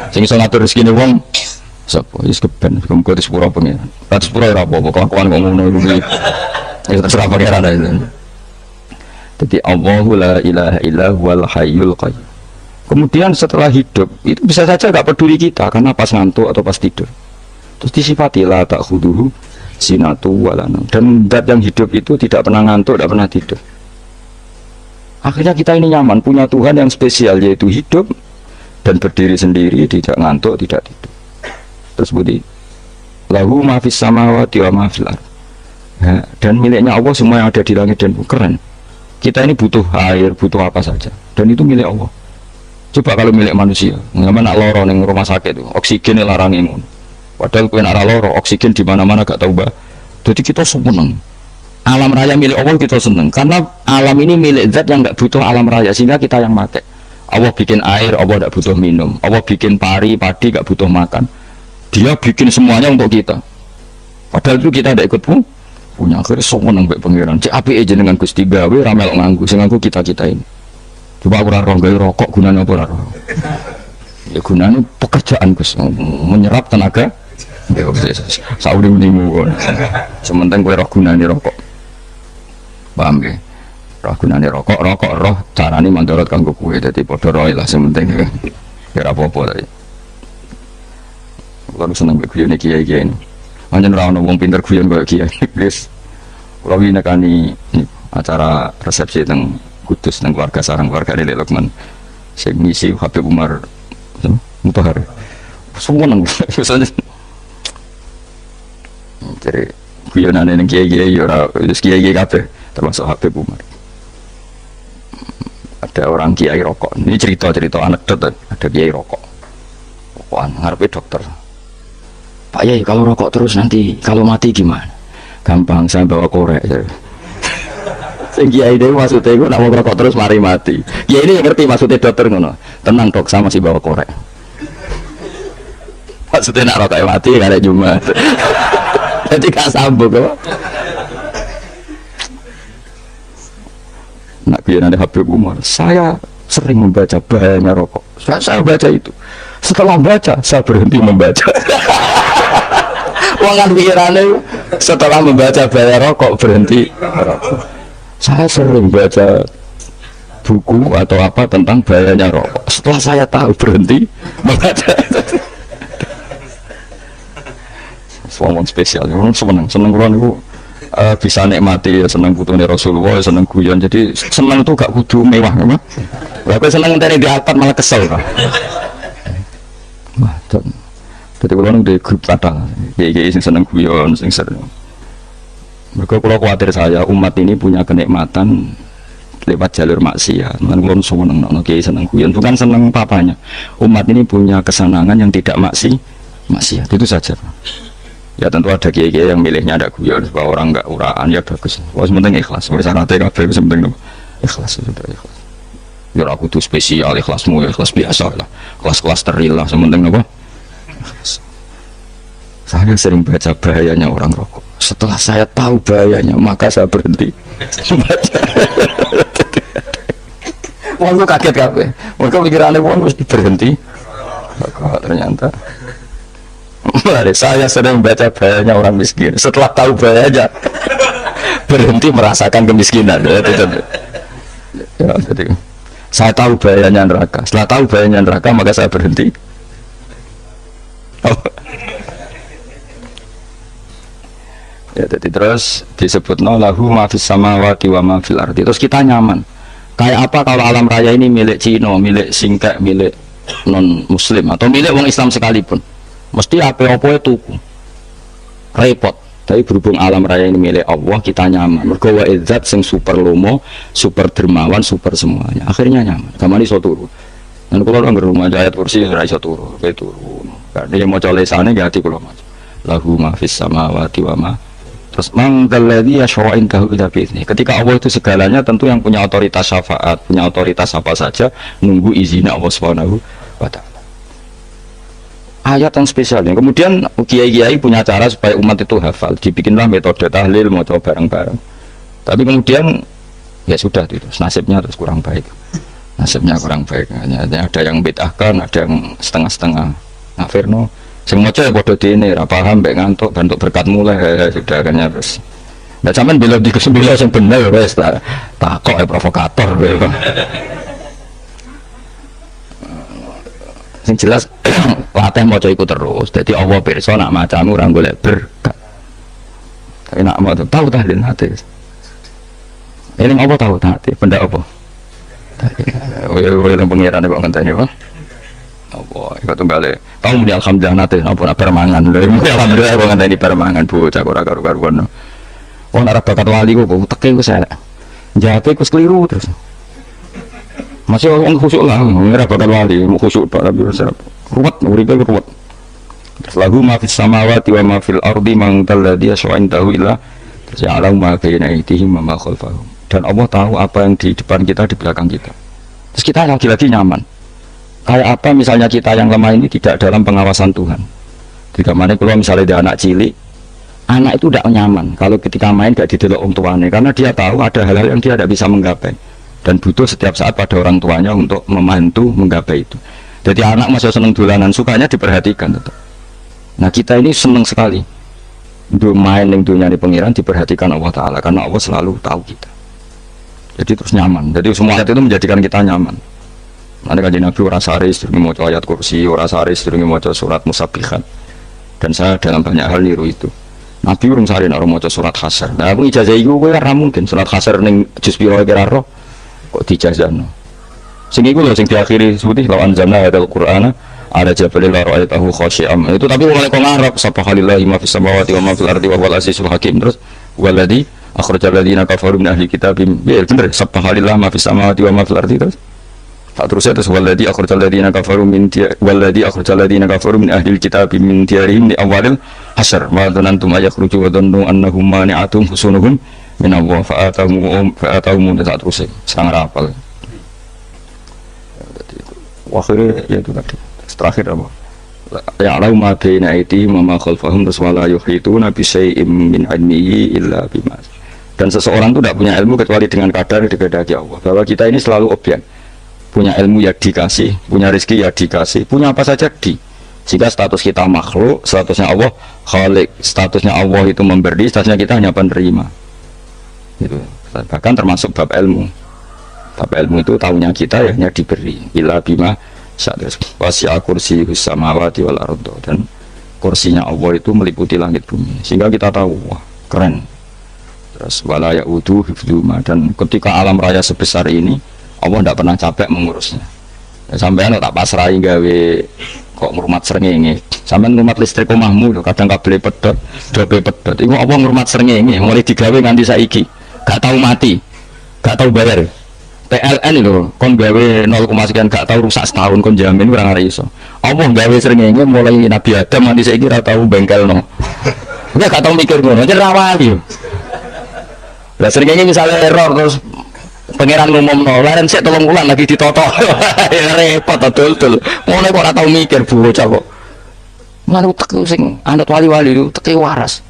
Sing iso ngatur rezekine wong sapa wis keben muga disepuro pengen. Ora disepuro ora apa-apa kelakuan kok ngono iki. Ya terserah pangeran ae. Jadi Allahu la ilaha illa huwal hayyul qayyum. Kemudian setelah hidup itu bisa saja gak peduli kita karena pas ngantuk atau pas tidur. Terus disifati la ta'khuduhu sinatu walana. Dan zat yang hidup itu tidak pernah ngantuk, tidak pernah tidur. Akhirnya kita ini nyaman punya Tuhan yang spesial yaitu hidup dan berdiri sendiri, tidak ngantuk, tidak tidur. Terus budi lahu ma fis samawati wa ma fil ardh. Ya, dan miliknya Allah semua yang ada di langit dan bumi. Keren. Kita ini butuh air, butuh apa saja, dan itu milik Allah. Coba kalau milik manusia, nggak nak loro neng rumah sakit itu, oksigen larang ingun. Padahal kue nak loro, oksigen di mana-mana gak tahu bah. Jadi kita seneng. Alam raya milik Allah kita seneng, karena alam ini milik zat yang nggak butuh alam raya, sehingga kita yang pakai. Allah bikin air, Allah nggak butuh minum. Allah bikin padi nggak butuh makan. Dia bikin semuanya untuk kita. Padahal itu kita tidak ikut pun. Punya akhirnya seneng mbek pangeran. Cek apike jenengan Gusti gawe ra melok nganggo, sing nganggo kita-kita ini. Coba aku ora roh gawe rokok gunane apa ora roh. Ya gunane pekerjaan Gus, menyerap tenaga. Ya wis sauri-urimu. Sementing kowe roh gunane rokok. Paham nggih? Roh gunane rokok roh carane mandorot kanggo kowe dadi padha roe lah sementing. Ya ora apa-apa ta. Kulo seneng mbek guyone kiai-kiai ini. Anjen ora ono wong pinter guyon koyo kiai. Please. Kulo wingi nekani acara resepsi teng Kudus teng keluarga sareng keluarga Lek Lukman. Sing ngisi Habib Umar Mutahar. Semua nang misalnya. Jadi guyonane ning kiai-kiai ora wis kiai-kiai kabeh termasuk Habib Umar. Ada orang kiai rokok. Ini cerita-cerita anekdot ada kiai rokok. Rokokan ngarepe dokter. Pak Yai, kalau rokok terus nanti kalau mati gimana? Gampang, saya bawa korek. Sing kiai dhewe maksudnya iku nek rokok terus mari mati. Ya ini yang ngerti maksudnya dokter ngono. Tenang dok, saya masih bawa korek. Maksudnya nak rokok mati karek Jumat. Jadi gak sambung kok. Nak kiai nanti Habib Umar, saya sering membaca bahayanya rokok. Saya baca itu. Setelah membaca, saya berhenti membaca. Wong kan pikirannya setelah membaca bahaya rokok berhenti rokok. Saya sering baca buku atau apa tentang bahayanya rokok. Setelah saya tahu berhenti membaca. Semua spesial. Orang seneng kulon itu bisa nikmati, seneng putune Rasulullah, seneng guyon. Jadi seneng itu gak kudu mewah, memang. Tapi seneng tadi di atas malah kesel. Wah, jadi kalau nang di grup kata, kayak sing seneng guyon, sing sering. Mereka kalau khawatir saya umat ini punya kenikmatan lewat jalur maksiat. Kan kalau seneng, kayak seneng guyon, bukan seneng papanya. Umat ini punya kesenangan yang tidak maksiat, itu saja. Ya tentu ada kiai-kiai yang milihnya ada guyon supaya orang nggak uraan ya bagus. Wah sementing ikhlas, syaratnya kabeh sementing ikhlas sudah ikhlas. Ya aku tuh spesial ikhlasmu, ikhlas biasa lah, kelas-kelas steril lah sementing apa. Saya sering baca bahayanya orang rokok. Setelah saya tahu bahayanya, maka saya berhenti baca. Wong kaget kabeh. Mereka pikirannya wong mesti berhenti. Ternyata saya sering baca bahayanya orang miskin. Setelah tahu bahayanya, berhenti merasakan kemiskinan. Ya, jadi Saya tahu bahayanya neraka. Setelah tahu bahayanya neraka, maka saya berhenti. Oh. Ya, jadi terus disebut lahu ma fis samawati wa ma fil ardi. Terus kita nyaman. Kayak apa kalau alam raya ini milik Cina, milik Singkek, milik non Muslim atau milik orang Islam sekalipun, mesti apa-apa itu repot. Tapi berhubung alam raya ini milik Allah, kita nyaman. Mergo wa izzat sing super lomo, super dermawan, super semuanya. Akhirnya nyaman. Gamane iso turu. Dan kalau orang rumah ayat kursi ora iso turu, kayak turu. Karena mau colek sana gak hati kalau macam. Lahu ma fis samawati wa ma. Terus mangdalladzi yashfa'u indahu illa bi'idznih. Ketika Allah itu segalanya, tentu yang punya otoritas syafaat, punya otoritas apa saja, nunggu izin Allah Subhanahu wa taala. Ayat yang spesial. Kemudian kiai-kiai punya cara supaya umat itu hafal, dibikinlah metode tahlil, mau coba bareng-bareng. Tapi kemudian ya sudah itu, nasibnya terus kurang baik. Nasibnya kurang baik. Hanya ada yang bid'ahkan, ada yang setengah-setengah. Nah, Firno, semua cewek bodoh dini, paham, baik ngantuk, bentuk berkat mulai, sudah kan ya terus. Nah, cuman bila di kesembilan yang benar, wes tak kok provokator. Yang jelas latih mau ikut terus. Jadi Allah pirsa nak macamu orang golek berkat. Tapi nak mau tahu tahlil hati. Ini apa tahu hati? Benda apa? Oleh pengiran kok ngenteni apa? Apa? Iku tunggale. Tahu muni alhamdulillah nate apa nak permangan. Alhamdulillah kok ngenteni permangan bocah ora karo-karuan. Wong ora bakat wali kok teke ku saya. Jape ku keliru terus. Masih orang khusyuk lah, ngira bakal wali, khusyuk pak tapi ruwet, uripe ruwet. Lahu ma fis samawati wa ma fil ardi man talladzi yashfa'u indahu illa ya'lamu ma baina aydihim wa ma khalfahum. Dan Allah tahu apa yang di depan kita, di belakang kita. Terus kita lagi-lagi nyaman. Kayak apa misalnya kita yang lemah ini tidak dalam pengawasan Tuhan. Jika mana kalau misalnya ada anak cilik, anak itu tidak nyaman kalau ketika main gak didelok orang tuanya, karena dia tahu ada hal-hal yang dia tidak bisa menggapai. Dan butuh setiap saat pada orang tuanya untuk membantu menggapai itu. Jadi anak masih senang dolanan, sukanya diperhatikan tetap. Nah kita ini senang sekali untuk main yang dunia di pengiran, diperhatikan Allah Ta'ala, karena Allah selalu tahu kita. Jadi terus nyaman. Jadi semua ayat itu menjadikan kita nyaman. Nanti kan Nabi orang sehari sering mau ayat kursi, orang sehari sering mau surat musabbihat. Dan saya dalam banyak hal niru itu. Nabi orang sehari orang mau surat khasar. Nah aku ijazah itu kan mungkin surat khasar neng juz piro kira roh kok dijazahno. Sing iku lho sing diakhiri putih lawan anzalna ayatul qur'ana ala jabalil la ra'aytahu khashi'am. Itu tapi mulai kok ngarep subhanallahi ma fis samawati wa ma fil ardi wa huwal azizul hakim. Terus waladzi akhrajal ladzina kafaru min ahli kitab bener subhanallahi ma fis samawati wa ma fil ardi terus. Tak terusnya terus waladzi akhrajal ladzina kafaru min waladzi akhrajal ladzina kafaru min ahli kitab min diyarihim li awalil hasyr wa dhanantum ayakhruju wa dhannu annahum mani'atum husunuhum min Allah fa'atahum tak terus sangat rapal. Akhirnya ya itu tadi terakhir apa ya Allah ma baina aydihim wa ma khalfahum wala yuhituna bi syai'in min ilmihi illa bima. Dan seseorang itu tidak punya ilmu kecuali dengan kadar yang dikehendaki Allah. Bahwa kita ini selalu objek, punya ilmu ya dikasih, punya rezeki ya dikasih, punya apa saja di. Jika status kita makhluk, statusnya Allah khalik, statusnya Allah itu memberi, statusnya kita hanya penerima. Itu bahkan termasuk bab ilmu. Bab ilmu itu tahunya kita ya hanya diberi ila bima wasi'a kursiyus samawati wal ardo, dan kursinya Allah itu meliputi langit bumi sehingga kita tahu wah keren. Terus wala ya'udu hifdzuma, dan ketika alam raya sebesar ini Allah tidak pernah capek mengurusnya. Ya, sampean tak pasrahi gawe kok ngurmat srengenge, sampean ngurmat listrik omahmu kadang kabel pedot dobe pedot iku apa ngurmat srengenge mulai digawe nganti saiki gak tahu mati, gak tahu bayar. PLN itu kon gawe 0, sekian gak tahu rusak setahun kon jamin kurang ada iso. Allah gawe srengenge mulai Nabi Adam nanti saiki ora tahu bengkelno. Ya gak tahu mikir ngono, jan rawali. Lah srengenge misalnya error terus pangeran ngumumno, laren sik 3 bulan lagi ditotok. Ya repot betul. Ngono kok ora tahu mikir bocah kok. Malu tek sing anut wali-wali itu teke waras.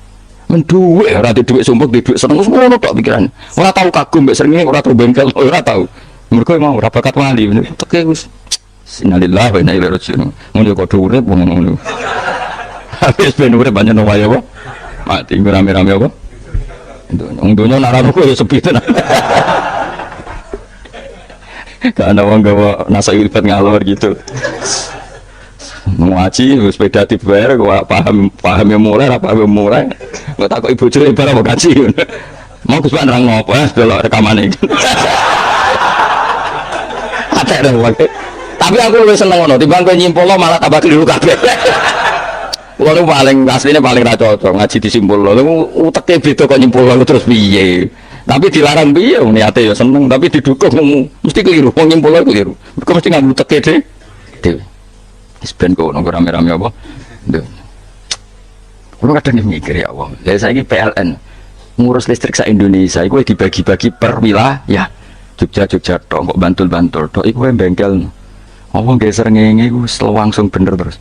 Menduwe ora di dhuwit sumpuk di dhuwit seneng wis ngono tok pikiran. Ora tau kagum mbek srengenge, ora tau bengkel, ora tau. Mergo mau ora bakat wali. Teke wis innalillahi wa inna ilaihi raji'un. Ngono kok urip wong ngono. Habis ben urip banyak wae apa? Mati rame-rame apa? Itu wong donya nek ora kok ya sepi tenan. Karena wong gawa nasa ilfat ngalor gitu. Ngaji sepeda dibayar gua paham yang mulai apa yang mulai gua takut ibu cuy barang mau ngaji mau Gus Pak nerang ngopo delok rekaman iki atek dong tapi aku lebih seneng ngono timbang kowe nyimpulno malah tambah keliru kabeh kulo nu paling asline paling ra cocok ngaji disimpulno uteke beda kok nyimpulno terus piye tapi dilarang piye niate ya seneng tapi didukung mesti keliru wong nyimpulno keliru mergo mesti nganggo uteke dhewe isben kok nunggu rame-rame apa? Duh. Kulo kadang mikir ya Allah. Lah saiki PLN ngurus listrik sa Indonesia iku dibagi-bagi per wilayah. Jogja tok kok Bantul tok iku bengkel. Apa nggih srengenge iku langsung bener terus.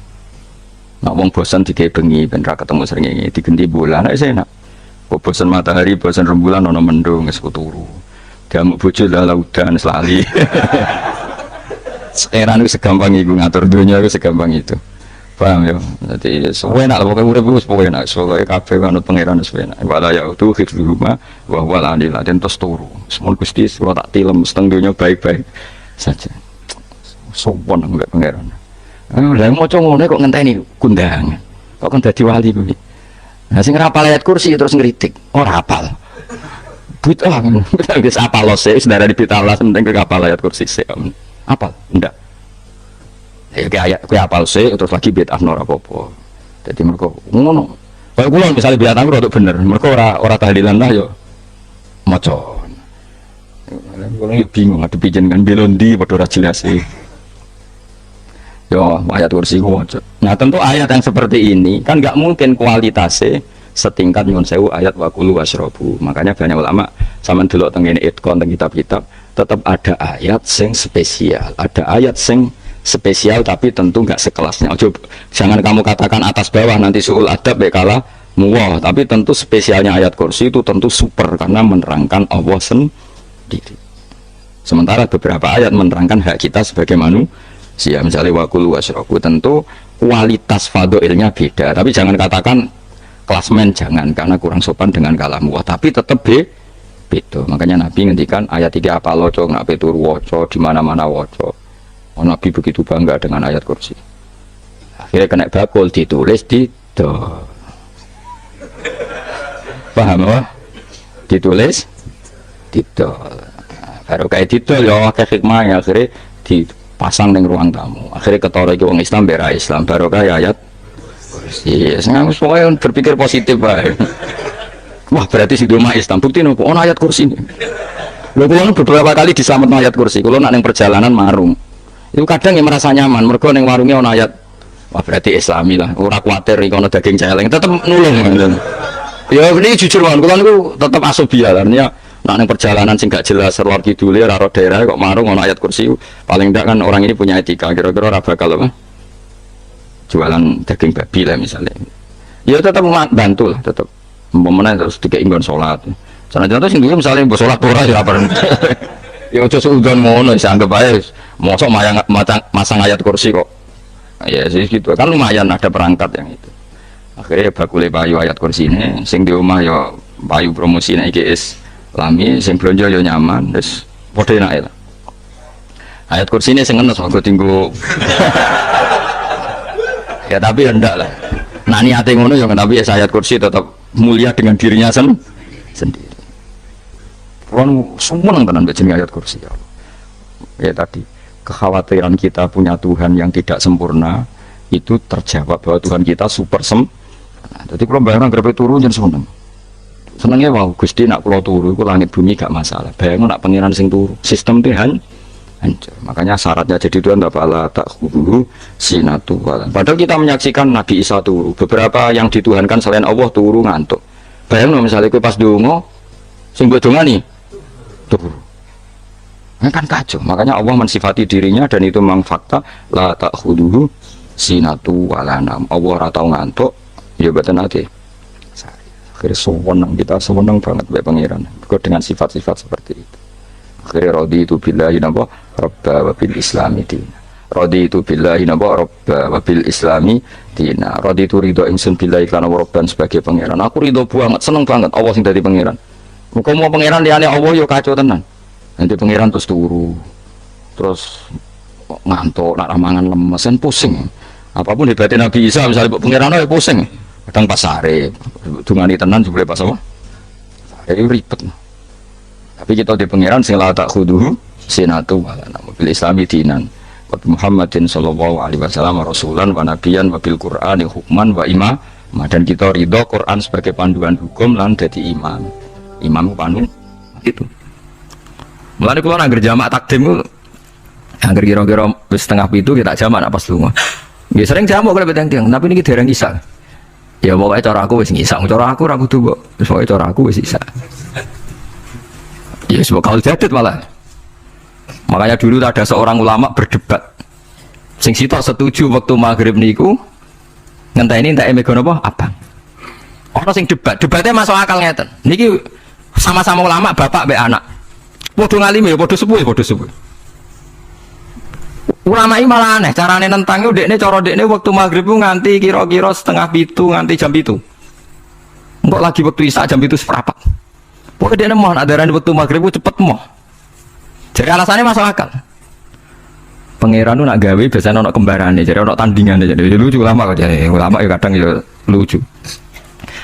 Nek wong bosan dikei bengi ben ra ketemu srengenge digenti bulan nek enak. Kok bosan matahari, bosan rembulan ana mendung wis turu. Diamuk bojo lah laudan selali. Era itu segampang itu ngatur dunia itu segampang itu, paham ya? Jadi semuanya nak pokoknya urip itu semuanya nak, soalnya kafe kanut pangeran semuanya. Walau ya itu hifz rumah, wahwal adil dan terus turu. Semua gusti kalau tak tilam setengahnya baik-baik saja. Sopan nggak pangeran. Lah mau congone kok ngenteni kundangan, kok kan dadi wali kuwi. Nah sing rapal ayat kursi terus ngritik, ora hafal. Bid'ah kan, wis apal lose, wis darah di bitalas penting ke kapal ayat kursi sik. Apal? Enggak. Ya kayak apal sih terus lagi bid'ah ora apa-apa. Dadi mergo ngono. Kaya kula misalnya bid'ah aku rada bener, mergo ora tahlilan lah yo maca. Kula bingung ngadepi jenengan belondi padha ora jelas sih. Yo ayat kursi ku waca. Nah, tentu ayat yang seperti ini kan enggak mungkin kualitasnya setingkat nyuwun sewu ayat wa kulu wasrobu. Makanya banyak ulama sampean delok teng ngene itkon teng kitab-kitab tetap ada ayat sing spesial, ada ayat sing spesial tapi tentu nggak sekelasnya. Jangan kamu katakan atas bawah nanti suul adab kalah muwah, tapi tentu spesialnya ayat kursi itu tentu super karena menerangkan Allah sendiri. Sementara beberapa ayat menerangkan hak kita sebagai manusia, misalnya wakulu wasroku, tentu kualitas fadilnya beda. Tapi jangan katakan klasmen, jangan, karena kurang sopan dengan kalah muwah, tapi tetap beda. Makanya Nabi ngendikan ayat 3 apa loco ngape turu waca di mana-mana waca. Oh, Nabi begitu bangga dengan ayat kursi. Akhirnya kena bakul ditulis di do. Paham apa? Ditulis di do. Baru kayak didol ya akeh hikmahnya akhirnya dipasang ning ruang tamu. Akhirnya ketara iki wong Islam bera Islam baru kayak ayat kursi. Senang supaya berpikir positif bae. Wah berarti si rumah Islam bukti nopo ono ayat kursi ini. Lho kula beberapa kali diselametno ayat kursi. Kula nak ning perjalanan marung. Itu kadang yang merasa nyaman mergo ning warungnya ono ayat. Wah berarti Islami lah. Ora kuwatir iki ono daging celeng, tetep nulung. Ya ini jujur kan kula niku tetep asubiah artinya nak ning perjalanan sing gak jelas lor kidule ora daerah kok marung ono ayat kursi. Paling ndak kan orang ini punya etika kira-kira ora bakal apa? Jualan daging babi lah misalnya. Ya tetep bantu lah tetep. Pemenang terus tiga inggon sholat. Jangan-jangan sing dulu misalnya mbok sholat ora ya apa. Ya aja suudon ngono wis anggap ae mosok masang ayat kursi kok. Ya sih gitu. Kan lumayan ada perangkat yang itu. Akhirnya bakule payu ayat kursi ini sing di omah ya payu promosine iki Islami, sing blonjo ya nyaman wis padha enake lah. Ayat kursi ini sing ngenes kok tinggu. Ya tapi ndak lah. Nah niate ngono ya tapi ayat kursi tetap mulia dengan dirinya sendiri. Kan semua tenan baca ayat kursi ya Allah. Ya tadi kekhawatiran kita punya Tuhan yang tidak sempurna itu terjawab bahwa Tuhan kita super sempurna. Jadi kalau bayangkan grepe turu jen seneng. Senengnya wow Gusti nak kula turu iku langit bumi gak masalah. Bayangkan nak pangeran sing turu, sistem Tuhan hancur. Makanya syaratnya jadi Tuhan tak khudu sinatu walan. Padahal kita menyaksikan Nabi Isa turu. Beberapa yang dituhankan selain Allah turu ngantuk. Bayangno misalnya kowe pas donga sing mbok dongani turu. Nah, kan kacau. Makanya Allah mensifati dirinya dan itu memang fakta la ta'khuduhu sinatu walanam. Allah ora tau ngantuk, ya boten ate. Akhirnya sewenang kita sewenang banget bae pangeran. Dengan sifat-sifat seperti itu. Akhirnya raditu billahi napa rabba wa bil islami dina. Raditu billahi napa rabba wa bil islami dina. Raditu ridho ingsun billahi kana rabban sebagai pangeran. Aku ridho banget, seneng banget Allah sing dadi pangeran. Muga mau pangeran liyane Allah yo kacau tenan. Nanti pangeran terus turu. terus ngantuk, nak ramangan lemes kan pusing. Apapun hebatnya Nabi Isa misalnya pengiran ya pusing. Kadang pas sare, dungani tenan juga pas apa? Sare ribet. Tapi kita di pengiran sing la tak khuduhu sinatu wala bil islami dinan. Wa Muhammadin sallallahu alaihi wasallam rasulan wa nabiyan wa bil Qur'ani hukman wa imam. Dan kita ridho Quran sebagai panduan hukum lan dadi imam. Imam pandu itu. Mulane kula nang jamak takdim ku angger kira-kira wis setengah pitu kita jamak nak pas lunga. Ya sering jamak kalau beteng-teng, tapi niki dereng isa. Ya pokoke cara aku wis ngisa, cara aku ora kudu kok. Wis pokoke cara aku wis isa. Ya sebab kalau jadid malah. Makanya dulu ada seorang ulama berdebat. Sing sitok setuju waktu maghrib niku ngenteni entek mega napa abang. Ana sing debatnya masuk akal ngeten. Niki sama-sama ulama bapak mbek anak. Padha ngalime ya padha sepuh ya padha sepuh. Ulama ini malah aneh, carane nentang itu dekne cara dekne waktu maghrib nganti kira-kira setengah pitu nganti jam pitu. Engkok lagi waktu isya jam pitu seperempat. Pokoknya dekne mau adaran waktu maghrib cepet mau. Jadi alasannya masuk akal. Pangeran itu nak gawe biasanya nak kembarannya, jadi nak tandingannya, jadi lucu ulama kok jadi ulama ya kadang ya lucu.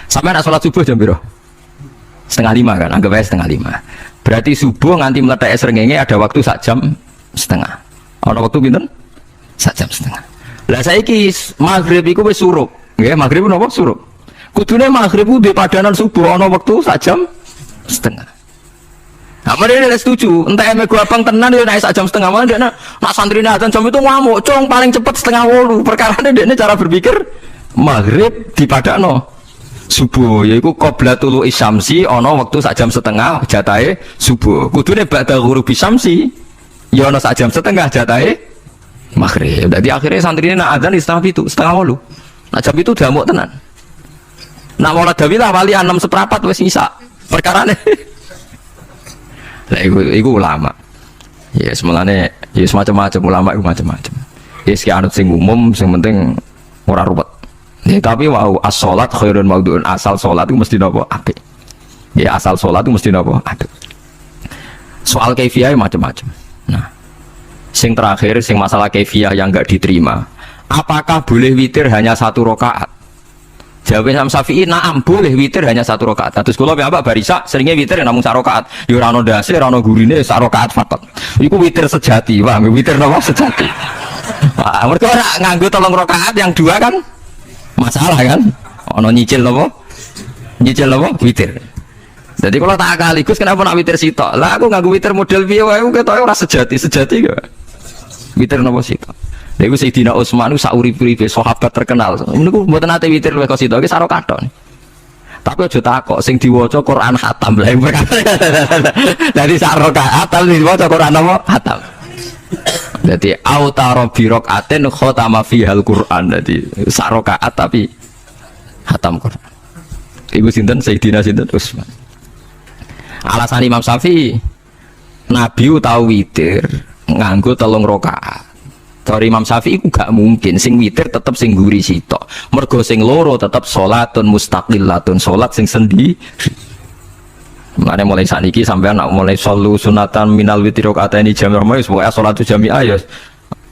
Sampai nak sholat subuh jam berapa? 4:30 kan, anggap aja 4:30. Berarti subuh nganti meletak srengenge ada waktu 1 jam setengah. Ada waktu pinten? 1 jam setengah. Lah saiki maghrib iku wis surup. Nggih, maghrib napa surup. Kudune maghrib ku di padanan subuh ana wektu 1 jam setengah. Nah, mereka tidak setuju. Entah emek gua abang tenan dia naik 1 jam setengah. Malah dia nak santrine adzan jam itu ngamuk. Cong paling cepat 7:30. Perkara dia cara berpikir maghrib di padano subuh. Yaitu qoblatul isyamsi ana waktu 1 jam setengah jatahe subuh. Kudune ba'da ghurubi syamsi. Ya ana 1 jam setengah jatahe maghrib. Jadi akhirnya santrine nak adzan di 7:30. Nak jam itu damuk tenan. Nak malah dawilah wali 6:15 wis isa. Perkarane lah iku ulama. Ya semelane ya semacam-macam ulama iku macam-macam. Ya sing anut sing umum sing penting ora ruwet. Ya tapi wau as-shalat khairun maudhu'un, asal salat itu mesti napa apik. Ya asal salat itu mesti napa apik. Soal kaifiyah macam-macam. Nah, sing terakhir sing masalah kaifiyah yang enggak diterima. Apakah boleh witir hanya 1 rakaat? Jawabnya Imam Syafi'i, na'am boleh witir hanya 1 rakaat. Terus kalau bapak barisa seringnya witir namun 1 rakaat. Ya ora ono ndase, ora ono gurine 1 rakaat fakot. Iku witir sejati, paham? Witir napa sejati. Wah, mergo ora nganggo 3 rakaat yang 2 kan masalah kan? Ono nyicil napa? Nyicil napa? Witir. Jadi kalau tak akaligus kenapa nak witir sitok? Lah aku nganggo witir model piye wae ketoke ora sejati kok. Witir napa sitok? Lha iku Sayyidina Utsman ku sak urip-uripe sahabat terkenal. Niku mboten nate witir luwih kok sitok iki saro kathon. Tapi aja takok sing diwaca Quran khatam. Lah dadi sak rakaat tapi diwaca Quran apa? Khatam. Dadi autara bi rakaatin khatama fihal Quran. Dadi sak rakaat tapi khatam Quran. Iku sinten Sayyidina sinten Utsman. Alasan Imam Syafi'i Nabi tau witir nganggo 3 rakaat. Dari Imam Syafi'i itu gak mungkin sing witir tetep sing guri sitok. Mergo sing loro tetep sholatun mustaqillatun, sholat sing sendiri. Mulane mulai sakniki sampean nak mulai solu sunatan minal witri rakaataini jami'ah wis pokoke sholatu jami'ah ya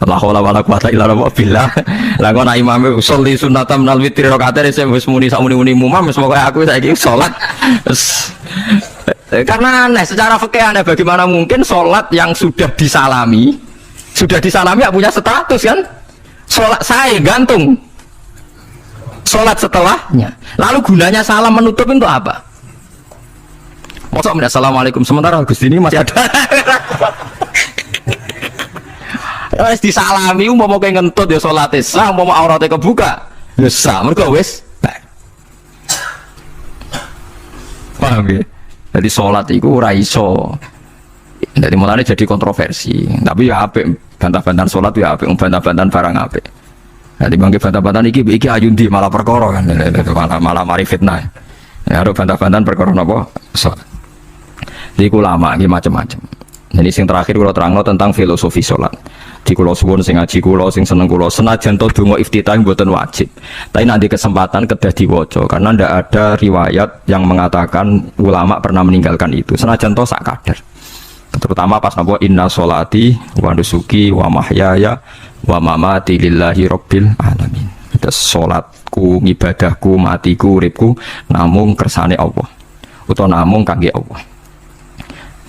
la haula wala quwata illa billah. Lah kok nak imame sholli sunatan minal witri rakaataini wis muni sak muni-muni mumam wis pokoke aku saiki sholat. Karena aneh secara fikih aneh bagaimana mungkin sholat yang sudah disalami ya punya status kan? Sholat saya gantung sholat setelahnya. Lalu gunanya salam menutup itu apa? Masa assalamualaikum sementara Gusti ini masih ada. Wes disalami mau kayak ngentut ya sholat sah, mau auratnya kebuka ya sah, mereka wes paham ya? Jadi sholat itu ora iso. Jadi mulanya jadi kontroversi. Tapi ya apik bantah-bantahan sholat ya apik, bantah-bantahan barang apik. Jadi bangke bantah-bantahan iki ayundi malah perkara kan, malah mari fitnah. Ya ada bantah-bantahan perkara napa? Sholat. Jadi ulama iki macam-macam. Jadi sing terakhir kula terangno tentang filosofi sholat. Di kula suwun sing ngaji kula sing seneng kula senajan to donga iftitah mboten wajib. Tapi nanti kesempatan kedah diwaca karena ndak ada riwayat yang mengatakan ulama pernah meninggalkan itu. Senajan to sak kadar. terutama pas napa inna sholati wa nusuki wa mahyaya wa mamati lillahi rabbil alamin. Terus salatku, ibadahku, matiku, uripku namung kersane Allah utawa namung kangge Allah.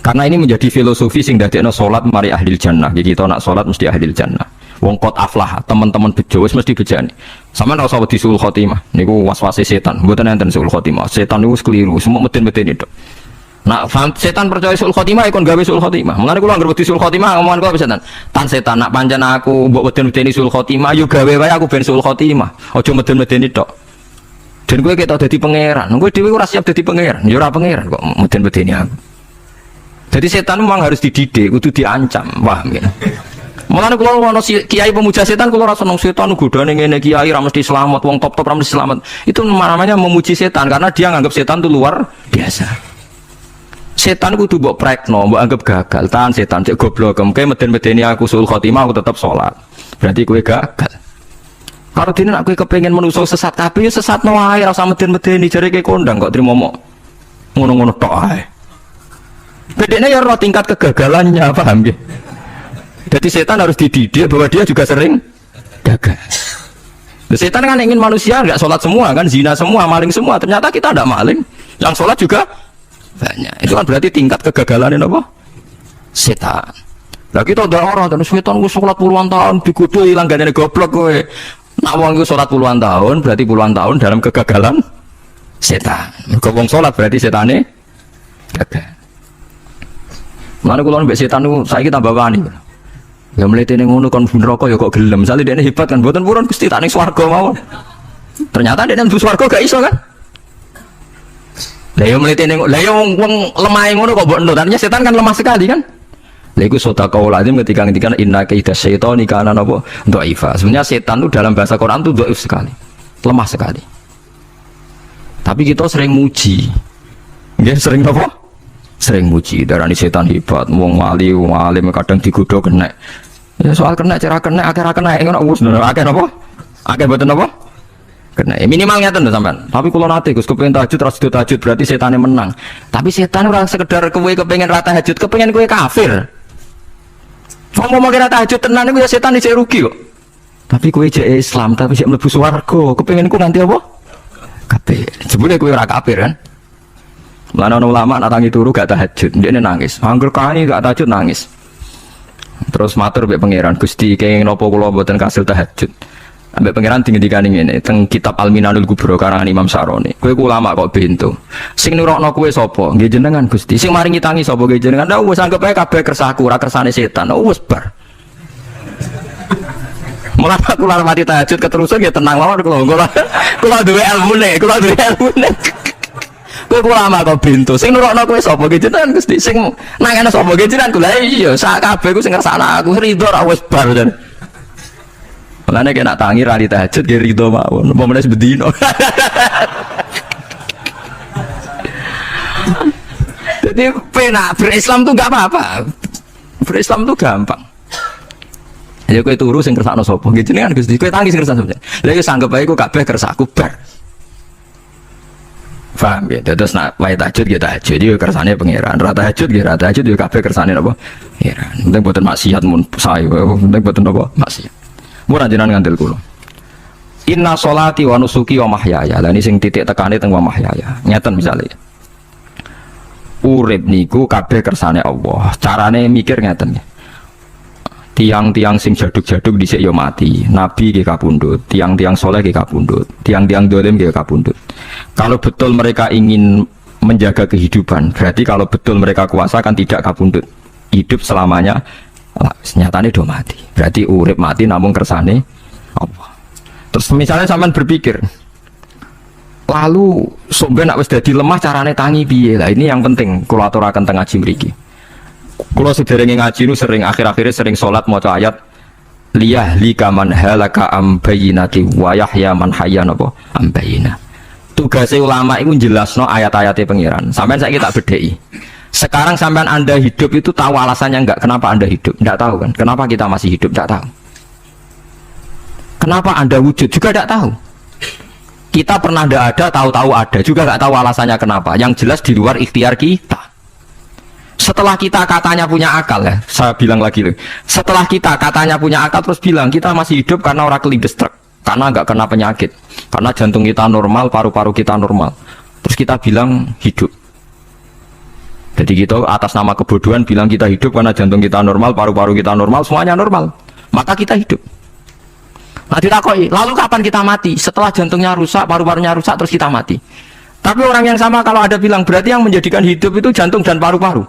Karena ini menjadi filosofi sing dadekno salat mari ahli jannah. Jadi kita nak salat mesti ahli jannah. Wong qad aflah, teman-teman bejo wis mesti bejane. Sampeyan ora usah wedi suul khotimah. Niku waswase setan. Mboten enten suul khotimah. Setan niku wis keliru, semua meden-meden itu. Nah, setan percaya suul khotimah ikon gawe suul khotimah. Mulane kula anggere wedi suul khotimah ngomongan kula setan. Tan setan nak pancen aku mbok meden-medeni suul khotimah yo gawe wae aku ben suul khotimah. Aja meden-medeni tok. Den kowe ketok dadi pangeran. Kowe dhewe ora siap dadi pangeran. Ya ora pangeran kok meden-medeni aku. Jadi setan memang harus dididik, kudu diancam, paham ya? Mulane kula ono kiai pemuja setan, kula ora seneng setan godane ngene kiai ra mesti selamat, wong top-top ra mesti selamat. Itu namanya memuji setan karena dia nganggap setan itu luar biasa. Setan kudu mbok prekno, mbok anggap gagal. Tahan setan cek goblok, mengke meden-medeni aku suul khotimah aku tetap salat. Berarti kowe gagal. Kalau dene nek kowe kepengin menungso sesat kabeh ya sesatno wae, ora usah meden-medeni jare kowe kondang kok trimo mok. Ngono-ngono tok ae. Bedanya ya roh tingkat kegagalannya, paham ya? Jadi setan harus dididik bahwa dia juga sering gagal. Setan kan ingin manusia nggak sholat semua kan, zina semua, maling semua. Ternyata kita tidak maling, yang sholat juga banyak. Itu kan berarti tingkat kegagalan ini apa? Setan. Nah kita udah orang dan setan gue sholat puluhan tahun digodoh hilang gantinya goblok gue. Nak wong gue sholat puluhan tahun berarti puluhan tahun dalam kegagalan setan. Wong sholat berarti setannya gagal. Mana kalau mbek setan itu saya kita tambah wani. Ya mletene ngono kon neraka ya kok gelem. Misale dekne hebat kan mboten purun Gusti tak ning swarga mawon. Ternyata dekne mlebu swarga gak iso kan. Lah ya mletene lah ya wong lemah ngono kok mbok endo. Artinya setan kan lemah sekali kan. Lah iku sedekah lazim ketika ngendikan inna kaida syaitani kana napa dhaifa. Sebenarnya setan itu dalam bahasa Quran itu dhaif sekali. Lemah sekali. Tapi kita sering muji. Nggih sering apa? Sering muji darani setan hebat, wong wali, wong alim kadang digodho kena. Ya soal kena cara kena akhir kena ngono wis akeh napa? Akeh mboten napa? Kena. Minimal ngeten lho sampean. Tapi kula nate Gus kepengin tahajud ras tahajud berarti setane menang. Tapi setan ora sekedar kowe kepengin ra tahajud, kepengin kowe kafir. Wong mau kira tahajud tenan iku ya setan isih rugi kok. Tapi kowe jek Islam tapi jek mlebu swarga, kepengin ku nanti apa? Kafir. Jebule kowe ora kafir kan? Mana ulama nak tangi turu gak tahajud, dia nangis. Angger kani gak tahajud nangis. Terus matur mbek pangeran, Gusti kenging napa kula mboten kasil tahajud. Mbek pangeran dingendikani ngene, teng kitab Al-Minanul Kubra karangan Imam Saroni. Kowe ku ulama kok bento. Sing nurokno kowe sapa? Nggih jenengan Gusti. Sing maringi tangi sapa nggih jenengan? Lah wis anggap ae kabeh kersahku, ora kersane setan. Wis bar. Mulane kula mati tahajud keterusan ya tenang mawon kula duwe ilmune, kula duwe ilmune. Kowe ulama kok bento. Sing nurokno kowe sapa nggih jenengan Gusti? Sing nangane sapa nggih jenengan? Lah iya, sak kabeh ku sing ngersakno aku ridho ra wis bar jan. Mulane kena tangi ra tahajud nggih ridho mawon. Apa meneh bedino. Jadi penak berislam tuh gak apa-apa. Berislam tuh gampang. Ya kowe turu sing kersakno sapa nggih jenengan Gusti? Kowe tangi sing kersakno sapa? Lah iku sanggep ae ku kabeh kersakku bar. Paham ya, terus nak wae tahajud ya tahajud, dia kersane pangeran. Rata tahajud ya rata tahajud, dia kabeh kersane apa? Pangeran. Penting boten maksiat mun sae, penting boten apa? Maksiat. Mun jenengan ngandel kula. Inna sholati wa nusuki wa mahyaya. Lah ini sing titik tekane teng wa mahyaya. Nyeten misale. Urip niku kabeh kersane Allah. Carane mikir ngeten ya. Tiang-tiang sing jaduk-jaduk dhisik ya mati, nabi nggih kapundhut, tiang-tiang soleh nggih kapundhut, tiang-tiang dolim nggih kapundhut. Kalau betul mereka ingin menjaga kehidupan, berarti kalau betul mereka kuasa kan tidak kapundhut. Hidup selamanya, nyatane do mati. Berarti urip mati namung kersane Allah. Terus misalnya sampean berpikir, lalu sampeyan nek wis dadi lemah carane tangi piye? Lah ini yang penting kula aturaken teng ngaji mriki. Kalau sederenge ngaji nu sering akhir-akhirnya sering sholat maca ayat liyah lika man halaka am bayyinati wa yahya man hayya napa am bayyina. Tugasnya ulama itu jelasno ayat-ayatnya pangeran. Sampean saiki tak bedheki. Sekarang sampean Anda hidup itu tahu alasannya enggak? Kenapa Anda hidup? Enggak tahu kan? Kenapa kita masih hidup? Enggak tahu. Kenapa Anda wujud? Juga enggak tahu. Kita pernah enggak ada, tahu-tahu ada, juga enggak tahu alasannya kenapa. Yang jelas di luar ikhtiar kita. Setelah kita katanya punya akal ya, saya bilang lagi loh. Setelah kita katanya punya akal terus bilang kita masih hidup karena orang kelindes truk, karena nggak kena penyakit, karena jantung kita normal, paru-paru kita normal. Terus kita bilang hidup. Jadi kita atas nama kebodohan bilang kita hidup karena jantung kita normal, paru-paru kita normal, semuanya normal. Maka kita hidup. Nah ditakoi, lalu kapan kita mati? Setelah jantungnya rusak, paru-parunya rusak, terus kita mati. Tapi orang yang sama kalau ada bilang berarti yang menjadikan hidup itu jantung dan paru-paru.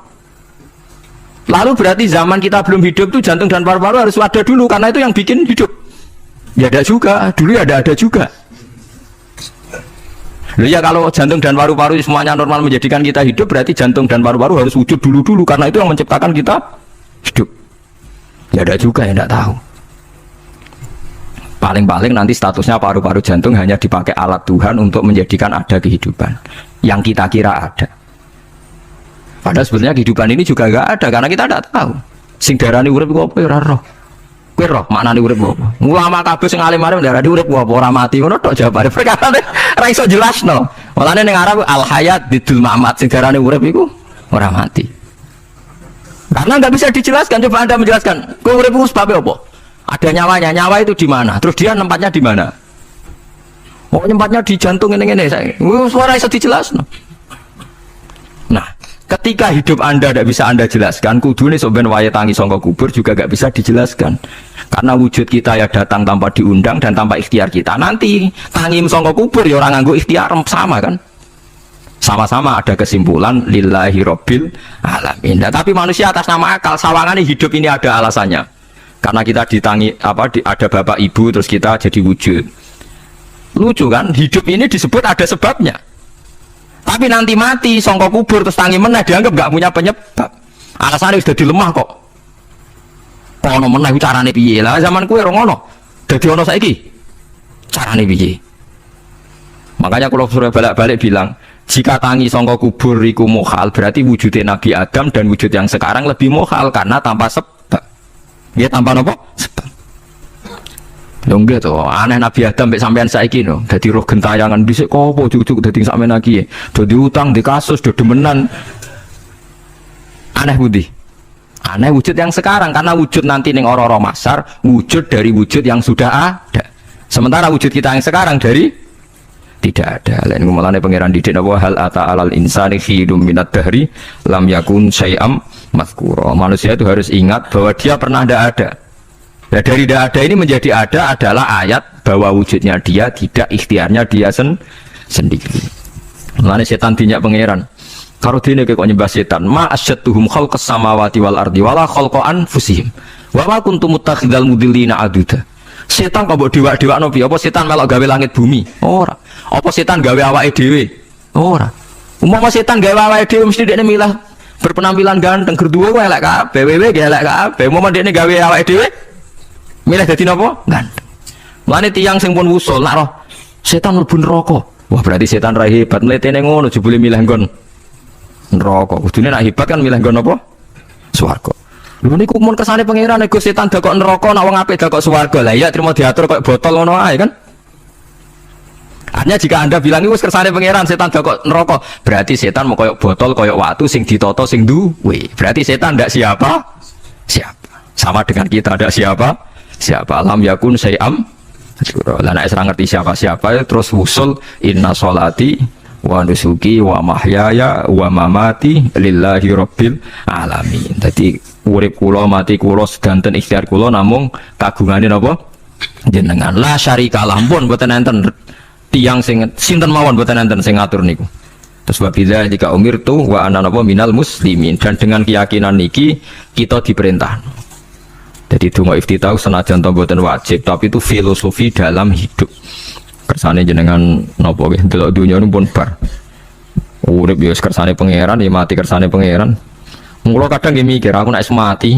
Lalu berarti zaman kita belum hidup itu jantung dan paru-paru harus ada dulu karena itu yang bikin hidup. Ya ada juga, dulu ya ada juga. Loh ya kalau jantung dan paru-paru semuanya normal menjadikan kita hidup berarti jantung dan paru-paru harus wujud dulu karena itu yang menciptakan kita hidup. Ya ada juga yang tidak tahu. Paling-paling nanti statusnya paru-paru jantung hanya dipakai alat Tuhan untuk menjadikan ada kehidupan yang kita kira ada. Padahal sebenarnya kehidupan ini juga enggak ada karena kita tidak tahu. Sing darani urip kok ora roh. Kowe roh maknane urip apa? Ulama kabeh sing alim-alim darani urip apa ora mati ngono tok jawabane. Perkarane ora iso jelasno. Mulane ning Arab al hayat didul mamat sing darani urip iku ora mati. Karena nggak bisa dijelaskan. Coba Anda menjelaskan. Kowe urip iku sebabnya apa? Ada nyawanya. Nyawa itu di mana? Terus dia tempatnya di mana? Oh, tempatnya di jantung ini. Suara iso dijelasno. Nah, ketika hidup Anda tidak bisa Anda jelaskan, kudune sampeyan wayahe tangi sangka kubur juga gak bisa dijelaskan. Karena wujud kita ya datang tanpa diundang dan tanpa ikhtiar kita. Nanti tangi sangka kubur ya orang nganggo ikhtiar sama kan? Sama-sama ada kesimpulan lillahi rabbil alamin. Nah, tapi manusia atas nama akal sawangane hidup ini ada alasannya. Karena kita ditangi ada bapak ibu terus kita jadi wujud. Lucu kan? Hidup ini disebut ada sebabnya. Tapi nanti mati sangka kubur terus tangi meneh dianggap gak punya penyebab. Alasannya sudah dilemah kok. Ono meneh carane piye? Lah zaman kuwi ora ngono. Dadi ono saiki. Carane piye? Makanya kalau suruh balik-balik bilang, jika tangi sangka kubur iku mukhal, berarti wujudnya Nabi Adam dan wujud yang sekarang lebih mukhal karena tanpa sebab. Dia tanpa apa? Sebab. Lho enggak to, aneh Nabi Adam mbek sampean saiki no. Dadi roh gentayangan dhisik kopo cucuk dadi sampean iki. Dadi utang di kasus do demenan. Aneh budi. Aneh wujud yang sekarang karena wujud nanti ning ora-ora masar, wujud dari wujud yang sudah ada. Sementara wujud kita yang sekarang dari tidak ada. Lain mulane pangeran didik napa hal ata alal insani khidum minat dahri lam yakun syai'am mazkura. Manusia itu harus ingat bahwa dia pernah tidak ada. Nah, dari tidak ada ini menjadi ada adalah ayat bahwa wujudnya dia tidak ikhtiarnya dia sendiri. Mulane setan dinyak pangeran. Karo dene kok nyembah setan, ma asyatuhum khalqas samawati wal ardi wala khalqa anfusihim. Wa ma kuntum muttakhidal mudillina aduda. Setan kok mbok dewa-dewakno piye? Apa setan melok gawe langit bumi? Ora. Apa setan gawe awake dhewe? Ora. Umpama setan gawe awake dhewe mesti dekne milah berpenampilan ganteng gerduwo kok elek kabeh, wewe ge elek kabeh. Umpama dekne gawe awake dhewe milih dadi napa? Ganteng. Mulane tiyang sing pun wusul nak roh setan mlebu neraka. Wah, berarti setan ra hebat, mletene ngono jebule milih nggon neraka. Kudune nak hebat kan milih nggon apa? Swarga. Lho niku mun kesane pangeran ego setan dakok neraka nak wong apik dakok swarga. Lah iya terima diatur kok botol ngono ae kan. Artinya jika Anda bilang itu kersane pangeran setan dakok neraka, berarti setan mau koyok botol koyok watu sing ditoto sing duwe. Berarti setan ndak siapa? Sama dengan kita ada siapa? Lam yakun syai'am. Lah nek ora ngerti siapa-siapa terus wusul inna sholati wa nusuki wa mahyaya wa mamati lillahi rabbil alamin. Dadi urip kula mati kula sedanten ikhtiar kula namung kagungane napa? Jenengan. La syarikalah pun mboten enten tiyang sing sinten mawon mboten enten sing ngatur niku. Terus wabila jika umirtu wa ana napa minal muslimin, dan dengan keyakinan niki kita diperintah. Jadi donga iftitah senajan to mboten wajib tapi itu filosofi dalam hidup. Kersane jenengan napa nggih delok dunya pun bar. Urip ya kersane pangeran ya mati kersane pangeran. Mula kadang nggih mikir aku nek mati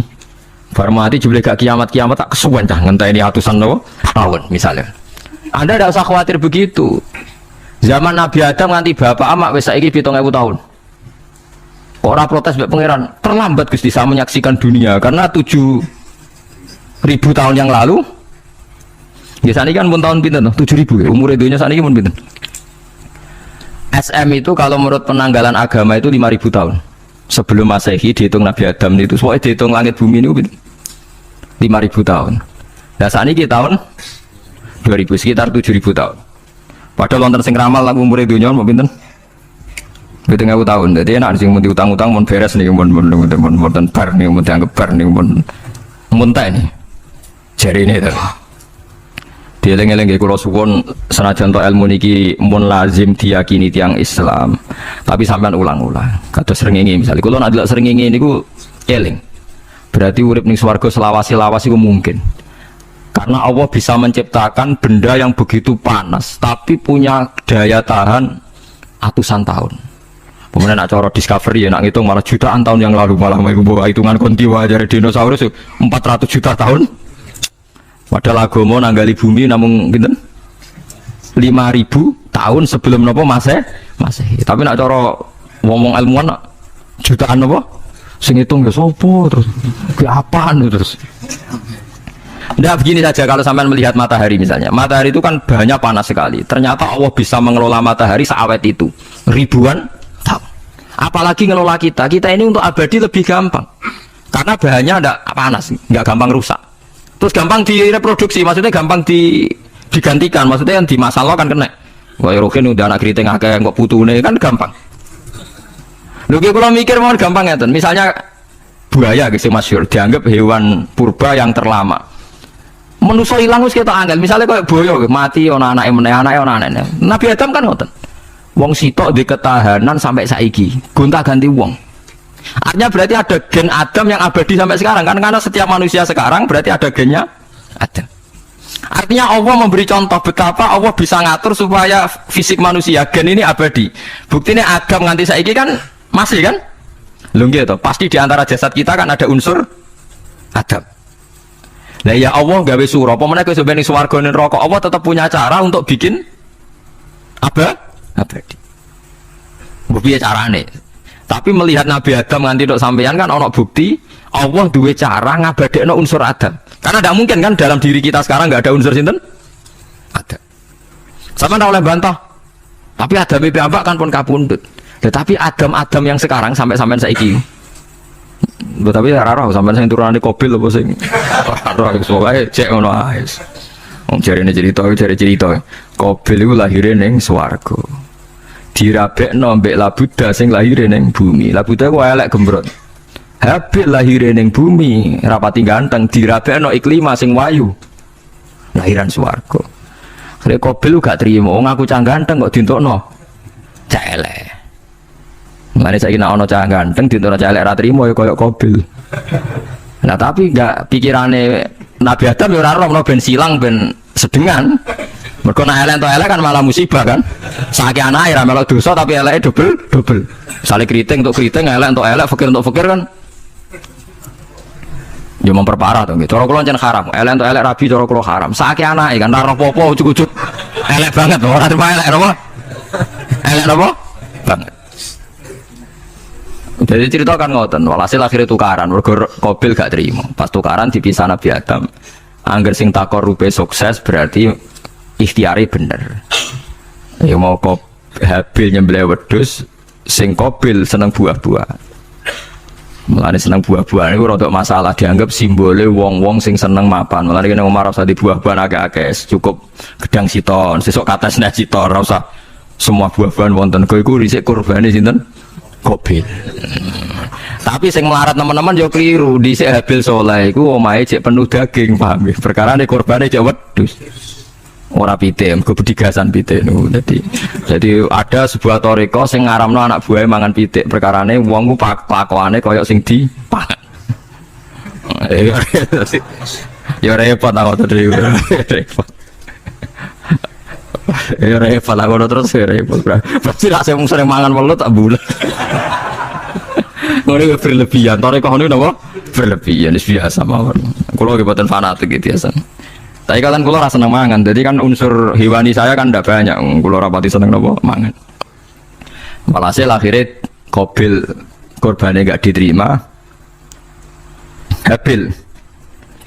bar mati jebule gak kiamat-kiamat tak kesuwen cah ngenteni atusan napa tahun misalnya. Anda tidak usah khawatir begitu. Zaman Nabi Adam nganti bapak amak wis saiki 7.000 tahun. Orang protes mbek pangeran, terlambat Gusti saya menyaksikan dunia karena 7.000 tahun yang lalu. Biasanya kan pun tahun pinten 7.000 ya, umur dunia saniki pun pinten. SM itu kalau menurut penanggalan agama itu 5.000 tahun. sebelum Masehi dihitung Nabi Adam itu, soalnya dihitung langit bumi ini 5.000 tahun. Nah saat ini tahun 2000 sekitar 7.000 tahun. Padahal wonten sing ramal lagu umure dunya mau pinten? 7.000 tahun. Jadi enak sing mun diutang-utang mun beres nih mun bar nih mun dianggap bar nih mun muntah nih. Jari ini tuh. Dieling-eling nggih kula suwun senajan to ilmu niki mun lazim diyakini tiyang Islam. Tapi sampean ulang-ulang. Kados srengenge misalnya kula nek ndelok srengenge niku eling. Berarti urip ning swarga selawasi-lawas iku mungkin. Karena Allah bisa menciptakan benda yang begitu panas tapi punya daya tahan ratusan tahun. Kemudian nak cara discovery ya nak ngitung malah jutaan tahun yang lalu, malah bawa hitungan kontiwa dari dinosaurus 400 juta tahun. Padahal agama nanggali bumi namun pinten 5.000 tahun sebelum nopo Masehi. Tapi nak cara ngomong ilmuwan nak jutaan nopo sing hitung ya sopo terus ke apaan terus. Nah begini saja kalau sampai melihat matahari misalnya, matahari itu kan banyak panas sekali. Ternyata Allah bisa mengelola matahari seawet itu ribuan tahun. Apalagi ngelola kita ini untuk abadi lebih gampang karena bahannya ada panas, nggak gampang rusak. Terus gampang direproduksi, maksudnya gampang digantikan, maksudnya yang di masa lalu kan kena. Wah Rokin udah anak keriting akeh kok putune kan gampang. Lho kalau mikir mau gampang ya, misalnya buaya gitu masyhur dianggap hewan purba yang terlama. Manusia hilang wis ketok angel. Misalnya kayak boyo mati ana anake meneh, anake ana anake. Nabi Adam kan ngoten. Wong sitok di ketahanan sampai saiki, gonta-ganti wong. Artinya berarti ada gen Adam yang abadi sampai sekarang kan, karena setiap manusia sekarang berarti ada gennya Adam. Artinya Allah memberi contoh betapa Allah bisa ngatur supaya fisik manusia gen ini abadi. Buktinya Adam nganti saiki kan masih kan? Lho nggih to, pasti di antara jasad kita kan ada unsur Adam. Nah ya Allah gawe surah, apa meneh kowe sampeyan ning swarga ning neraka, Allah tetap punya cara untuk bikin abadi. Piye carane? Tapi melihat Nabi Adam nganti tok sampeyan kan ana bukti Allah duwe cara ngabadekno unsur Adam. Karena tidak mungkin kan dalam diri kita sekarang nggak ada unsur sinten? Adam. Sama ndak oleh bantah. Tapi Adam piyambak kan pun kapundhut. Tetapi Adam yang sekarang sampai saiki. Tapi ora roh sampean sing turunane Qabil apa sing ora sowae cek ngono ae. Wong jarine cerita Qabil iku lahire ning swarga. Dirabekno mbek Labuda sing lahire ning bumi. Labuda ku elek gembrot. Habil lahire ning bumi, rapati ganteng, dirabekno Iklima sing wayu. Lahiran swarga. Kare Qabil gak trimo, wong aku cah ganteng kok dientukno cah elek. Mane saiki nek ana cah ganteng dientukno cah elek ra trimo ya koyo Qabil. Nah tapi gak pikirane Nabi Adam ya ora roh ben silang ben sedengan. Mergo nek elek to elek kan malah musibah kan. Saiki anake ra melok dosa tapi eleke double. Misale kriting untuk kriting, elek untuk elek, fakir untuk fakir kan. Ya memperparah to nggih. Cara kula jan haram. Elek untuk elek rabi cara kula haram. Saiki anake kan ora apa-apa ujug-ujug. Elek banget lho, ora terima elek apa? Elek apa? Banget. Jadi cerita kan ngoten, walhasil akhirnya tukaran, mergo Qabil gak terima. Pas tukaran dipisah Nabi Adam. Angger sing takorupe sukses berarti ikhtiari bener. Ya mau Habil nyembelih wedhus, sing Qabil seneng buah-buah. Mulane seneng buah-buah niku rada masalah, dianggap simbole wong-wong sing seneng mapan. Mulane kene Umar ora usah di buah-buahan akeh-akeh, cukup gedang siton, sesuk kates nek siton, ora usah semua buah-buahan wonten. Kowe iku risik kurbane sinten? Qabil. Tapi sing melarat teman-teman yo keliru. Dhisik Habil saleh iku omahe cek penuh daging, paham ya? Perkarane kurbane cek wedhus. Ora pitik, mergo bedigasan pitik niku. Jadi ada sebuah toriko sing ngaramno anak buahe mangan pitik. Perkarane wong ku kelakuane kaya sing dipangan. Ya repot aku tadi. Repot. Ya repot aku terus repot. Pasti ra sing sering mangan welut tak bulet. Ngono berlebihan. Toriko niku napa? Berlebihan biasa mawon. Kula nggih boten fanatik gitu biasa. Tapi kalian kulo rasa seneng mangan, jadi kan unsur hewani saya kan tidak banyak. Kulo rapati seneng nopo mangan. Walhasil akhirnya Qabil korbannya gak diterima, Habil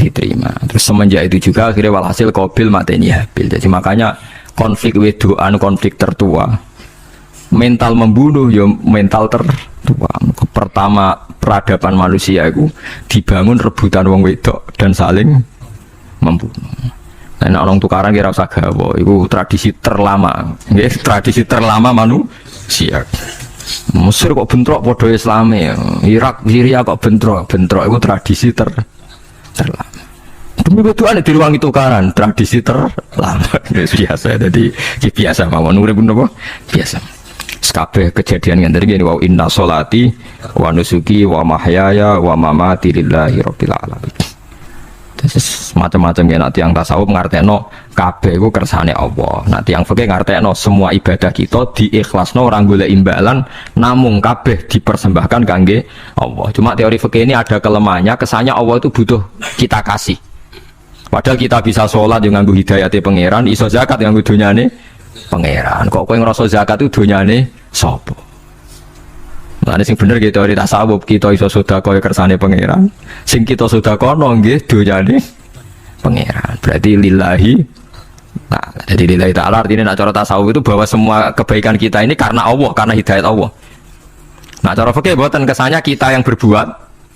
diterima. Terus semenjak itu juga akhirnya walhasil Qabil mateni Habil. Jadi makanya konflik wedoan konflik tertua. Mental membunuh, ya mental Pertama peradaban manusia itu dibangun rebutan wong wedok dan saling membunuh. Nah, orang tukaran kira usah gawa, itu tradisi terlama, tradisi terlama manusia. Mesir kok bentrok podo Islami, Irak, Syria kok bentrok itu tradisi terlama. Demi betulan di ruang itu tukaran, tradisi terlama, biasa. Jadi biasa mawon urip napa biasa. Kabeh kejadian yang tadi gini, wa inna sholati wa nusuki wa mahyaya wa mamati lillahi rabbil alamin. Terus macam-macam ya, nanti yang tasawuf ngartekno kabeh iku kersane Allah. Nanti yang fikih ngartekno semua ibadah kita diikhlasno ora golek imbalan, namung kabeh dipersembahkan kangge Allah. Cuma teori fikih ini ada kelemahannya, kesannya Allah itu butuh kita kasih. Padahal kita bisa sholat yang nganggo hidayate pangeran, iso zakat yang nganggo donyane pangeran. Kok kowe ngrasa zakat itu donyane sapa? Nah, sing bener gitu teori tasawuf, kita iso sedekah kersane pangeran. Sing kita sedekah nggih donyane pangeran. Berarti lillahi. Nah, jadi lillahi ta'ala artinya nak cara tasawuf itu bahwa semua kebaikan kita ini karena Allah, karena hidayat Allah. Nah, cara fikih mboten kesannya kita yang berbuat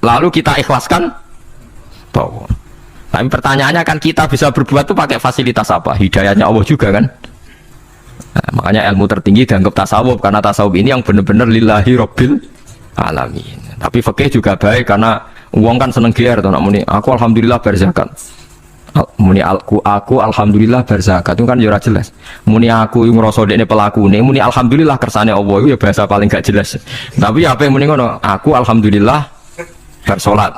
lalu kita ikhlaskan bahwa. Tapi pertanyaannya kan kita bisa berbuat itu pakai fasilitas apa? Hidayatnya Allah juga kan? Nah, makanya ilmu tertinggi dianggap tasawuf, karena tasawuf ini yang benar-benar lillahi rabbil alamin. Tapi fikih juga baik karena uang kan seneng gear atau nak muni aku alhamdulillah berzakat. Muni aku alhamdulillah berzakat itu kan ya ora jelas. Muni aku ngrasa dekne pelakune, muni alhamdulillah kersane Allah itu ya bahasa paling gak jelas. Tapi apa yang muni ngono? Aku alhamdulillah bersolat.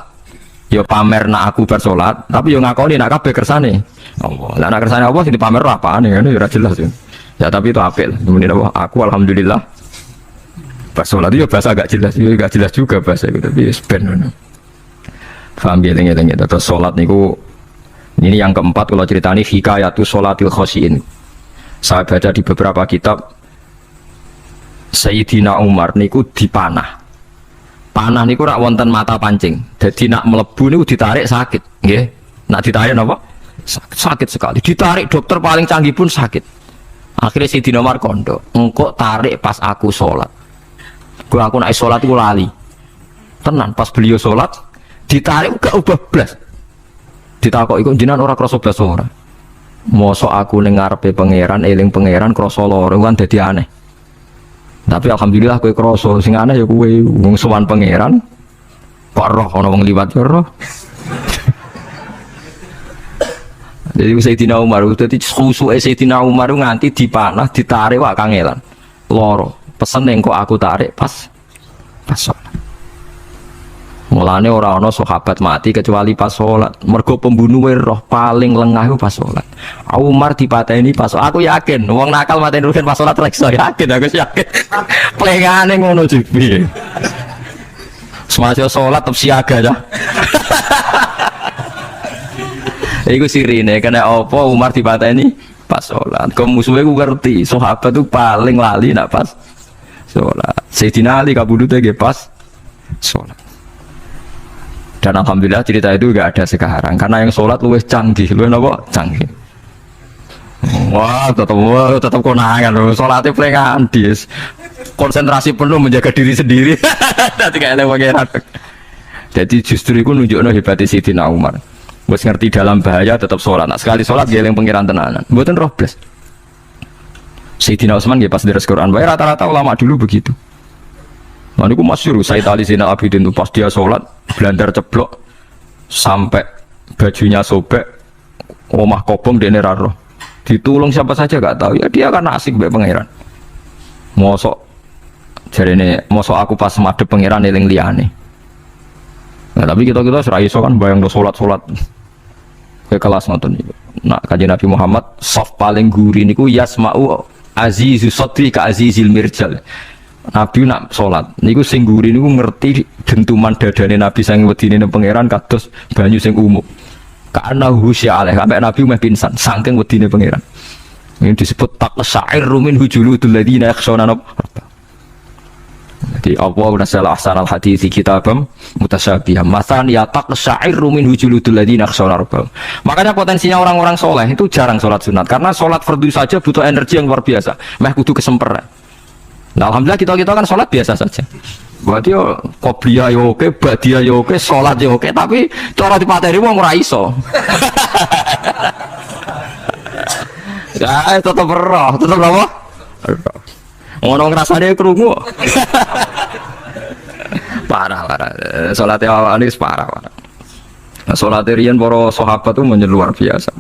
Ya pamer nak aku bersolat, tapi yo ngakoni nak kabeh kersane Allah. Lah nak kersane Allah sing dipamer apane kan ya ora jelas ya. Ya tapi itu apel, kemudian aku alhamdulillah bersolat itu bahasa agak jelas, juga jelas juga bahasa itu, tapi sebenarnya paham ya lengi-lengi. Terus sholat niku ini yang keempat kalau ceritani hikayatu sholatil khosyin. Saya baca di beberapa kitab Sayyidina Umar niku dipanah. Panah niku rak wonten mata pancing. Jadi nak melebu niku ditarik sakit, nggih. Nak ditarik apa? Sakit sekali. Ditarik dokter paling canggih pun sakit. Akhirnya Sayyidina Umar kondo, engkau tarik pas aku sholat. Aku naik sholat itu lali. Tenan pas beliau sholat ditarik gak ubah blas. Ditakok iku jenengan ora krasa blas ora. Mosok aku ning ngarepe pangeran, eling pangeran krasa lara kan dadi aneh. Tapi alhamdulillah kowe krasa, sing aneh ya kowe wong sowan pangeran kok roh ana wong liwat ya roh. Jadi Sayyidina Umar itu khusuke Sayyidina Umar nganti dipanah ditarik wak kangelan loro pesen engko aku tarik pas sholat. Mulane ora ana sahabat mati kecuali pas sholat, mergo pembunuhe roh paling lengah itu pas sholat. Umar dipateni pas sholat. Aku yakin wong nakal mateni rugen pas sholat reksa, yakin aku yakin. Plengane ngono piye. Semasa sholat tetep siaga dah. Iku sirine kena apa Umar dipateni pas sholat. Kau musuhnya ku ngerti sahabat itu paling lali nak pas sholat. Sayyidina Ali kabudutnya pas sholat. Dan alhamdulillah cerita itu gak ada sekarang karena yang sholat luwes canggih, luwes apa? Canggih. Wah tetap konangan loh. Sholatnya pelengahan dis. Konsentrasi penuh menjaga diri sendiri. Nanti kayak pangeran. Jadi justru itu nunjukno hebatnya Sayyidina Umar. Bos ngerti dalam bahaya tetap sholat. Nah, sekali sholat dia yang pengiran tenanan. Buatan roh blas. Sayyidina Utsman dia pas deres Quran. Bahaya rata-rata ulama dulu begitu. Nah ini masyhur Sayyid Ali Zainal Abidin itu pas dia sholat blandar ceblok sampai bajunya sobek, omah kobong dene roh. Ditulung siapa saja gak tahu ya dia kan asik bae pangeran. Mosok jarene mosok aku pas madhep pangeran eling liyane. Nah, tapi kita serai iso kan bayang do sholat ke kelas nonton itu. Nah kanjeng Nabi Muhammad soft paling gurih niku yasma'u azizu sotri ka azizil mirjal. Nabi nak sholat niku sing gurih niku ngerti dentuman dadane Nabi sang wedine nang pangeran kados banyu sing umum. Karena husya aleh sampai Nabi meh pingsan saking wedine pangeran. Ini disebut taqsa'ir min hujuludul ladina yakhshawna rabbahum. Jadi Allah nazzala ahsanal hadithi kitabam mutasyabiham mathan ya taqsa'irru min hujuludul ladina yakhshawna rabbahum. Makanya potensinya orang-orang soleh itu jarang sholat sunat karena sholat fardu saja butuh energi yang luar biasa. Meh kudu kesemperan. Nah alhamdulillah kita kan sholat biasa saja. Berarti yo qobliyah yo oke, ba'diyah yo oke, salat yo oke, tapi cara dipateni wong ora iso. Ya, tetep roh, tetep apa? Ngono ngrasane krungu. Parah. Salate awake wis parah. Salate riyen para sahabat tuh luar biasa.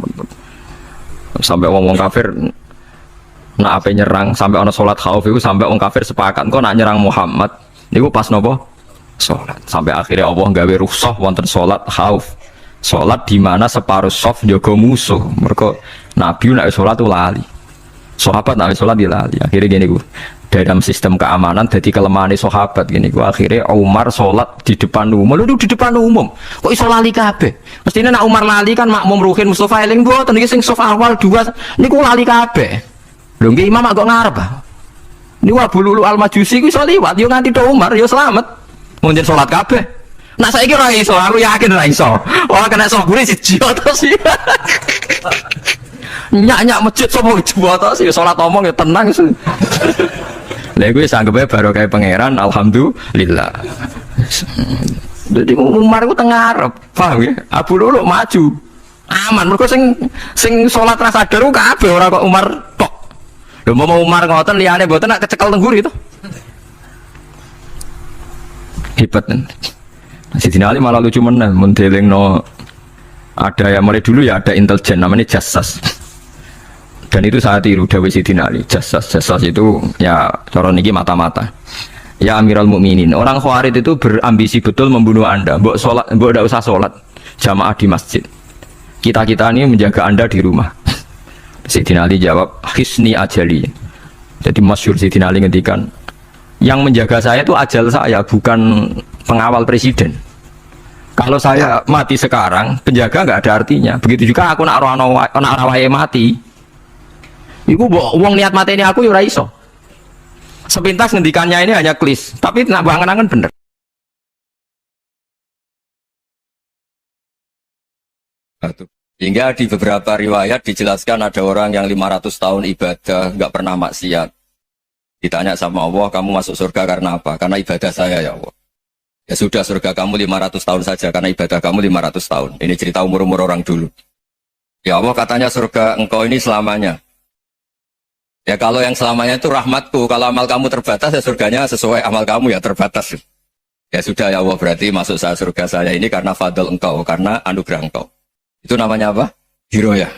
Sampai wong kafir nak ape nyerang, sampai ana salat khauf itu sampai wong kafir sepakat kok nak nyerang Muhammad niku pas napa? Salat. Sampai akhirnya Allah gawe rukhsah wonten salat khauf. Salat di mana separuh saf njaga musuh. Mergo Nabi nek salat tuh lali. Sahabat nek salat dia lali. Akhirnya gini ku. Dalam sistem keamanan jadi kelemahan sahabat gini ku. Akhirnya Umar salat di depan umum. Lho di depan umum. Kok iso lali kabeh? Mestine nek Umar lali kan makmum ruhin Mustofa eling mboten iki sing saf awal dua niku lali kabeh. Lho nggih imam kok ngarep. Niku Abu Lulu Al-Majusi ku iso liwat yo nganti tok Umar yo slamet. Mun salat kabeh. Nah saya kira iso, aku yakin ora iso. Wah kena sobure siji to sih. Nyak masjid sapa jebot to sih salat omong ya tenang sih. Lha iku wis anggepe barokah pangeran alhamdulillah. Jadi Umar ku teng ngarep, paham ya? Abu Lulu maju. Aman mergo sing salat ra sadar ku kabeh ora kok Umar tok. Lho mau Umar ngoten liyane mboten nak kecekel teng nguri to. Hebat kan. Sidina Ali malah lucu meneh mendeling no ada yang mulai dulu ya ada intelijen namanya Jassas dan itu saya tiru dawuh Sidina Ali Jassas itu ya cara niki mata-mata ya Amirul Mukminin orang Khawarij itu berambisi betul membunuh anda mbok sholat mbok ndak usah sholat jamaah di masjid kita ini menjaga anda di rumah. Sidina Ali jawab hisni ajali jadi masyhur Sidina Ali ngendikan yang menjaga saya itu ajal saya bukan pengawal presiden. Kalau saya mati sekarang, penjaga nggak ada artinya. Begitu juga aku nak rawaye mati. Iku wong niat mati ini aku yura iso. Sepintas ngendikannya ini hanya klis, tapi nak bangen-angen bener. Hingga di beberapa riwayat dijelaskan ada orang yang 500 tahun ibadah nggak pernah maksiat. Ditanya sama Allah, kamu masuk surga karena apa? Karena ibadah saya ya Allah. Ya sudah surga kamu 500 tahun saja karena ibadah kamu 500 tahun. Ini cerita umur-umur orang dulu. Ya Allah katanya surga engkau ini selamanya. Ya kalau yang selamanya itu rahmatku. Kalau amal kamu terbatas ya surganya sesuai amal kamu ya terbatas. Ya sudah ya Allah berarti masuk saya surga saya ini karena fadl engkau. Karena anugerah engkau. Itu namanya apa? Hiroyah.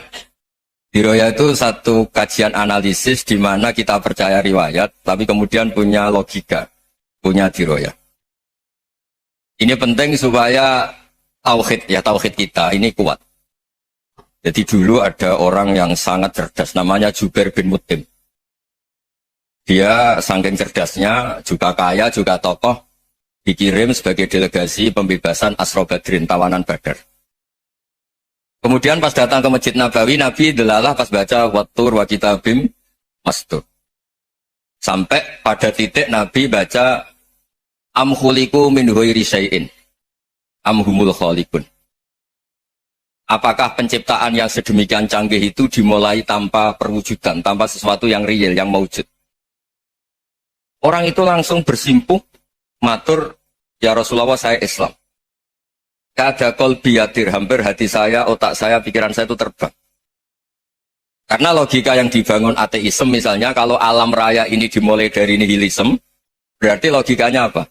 Hiroyah itu satu kajian analisis di mana kita percaya riwayat, tapi kemudian punya logika, punya hiroyah. Ini penting supaya tauhid kita ini kuat. Jadi dulu ada orang yang sangat cerdas, namanya Jubair bin Mut'im. Dia saking cerdasnya, juga kaya, juga tokoh, dikirim sebagai delegasi pembebasan Asra Badrin, tawanan Badar. Kemudian pas datang ke Masjid Nabawi, Nabi delalah pas baca Wattur wa kitabim mastur. Sampai pada titik Nabi baca Am khuliqu min ghairi syai'in am humul khaliqun. Apakah penciptaan yang sedemikian canggih itu dimulai tanpa perwujudan, tanpa sesuatu yang real, yang maujud? Orang itu langsung bersimpuh, matur, ya Rasulullah saya Islam. Kada qalbi yatir, hampir hati saya, otak saya, pikiran saya itu terbang. Karena logika yang dibangun ateisme misalnya, kalau alam raya ini dimulai dari nihilisme, berarti logikanya apa?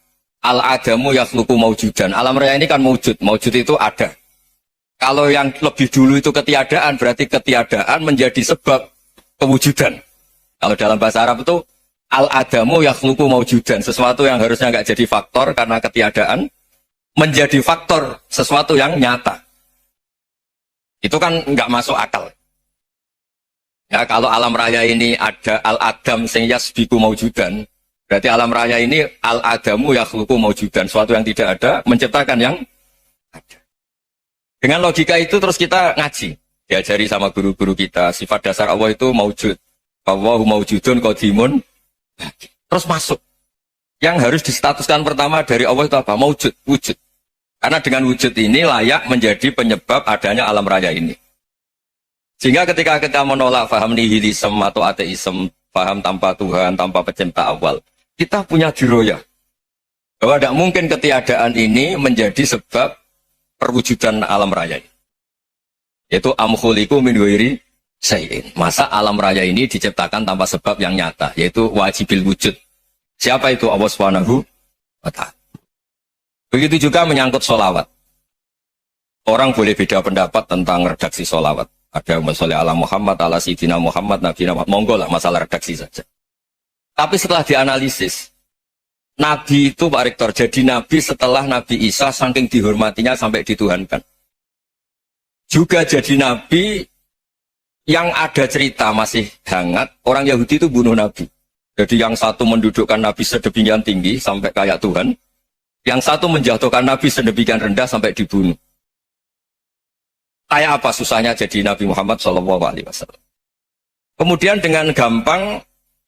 Al-adamu yakhluqu maujudan. Alam raya ini kan maujud, maujud itu ada. Kalau yang lebih dulu itu ketiadaan, berarti ketiadaan menjadi sebab kewujudan. Kalau dalam bahasa Arab itu, al-adamu yakhluqu maujudan. Sesuatu yang harusnya nggak jadi faktor karena ketiadaan, menjadi faktor sesuatu yang nyata. Itu kan nggak masuk akal. Ya, kalau alam raya ini ada al-adam sing yasbiku maujudan, berarti alam raya ini al-adamu yakhluqu maujudan, sesuatu yang tidak ada menciptakan yang ada. Dengan logika itu terus kita ngaji, diajari sama guru-guru kita, sifat dasar Allah itu maujud. Allahu maujudun qadimun. Terus masuk. Yang harus distatuskan pertama dari Allah itu apa? Maujud, wujud. Karena dengan wujud ini layak menjadi penyebab adanya alam raya ini. Sehingga ketika kita menolak paham nihilisme atau ateisme, paham tanpa Tuhan, tanpa pencipta awal, kita punya diroyah. Bahwa tidak mungkin ketiadaan ini menjadi sebab perwujudan alam raya ini. Yaitu amkhuliku min ghairi syai'in. Masa alam raya ini diciptakan tanpa sebab yang nyata, yaitu wajibil wujud. Siapa itu? Allah Subhanahu wa ta'ala. Begitu juga menyangkut sholawat. Orang boleh beda pendapat tentang redaksi sholawat. Ada masalah ala Muhammad, ala Sayyidina Muhammad, Nabi Muhammad. Monggo lah masalah redaksi saja. Tapi setelah dianalisis, Nabi itu Pak Rektor jadi Nabi setelah Nabi Isa saking dihormatinya sampai dituhankan. Juga jadi Nabi yang ada cerita masih hangat, orang Yahudi itu bunuh Nabi. Jadi yang satu mendudukkan Nabi sedemikian tinggi sampai kayak Tuhan, yang satu menjatuhkan Nabi sedemikian rendah sampai dibunuh. Kayak apa susahnya jadi Nabi Muhammad SAW. Kemudian dengan gampang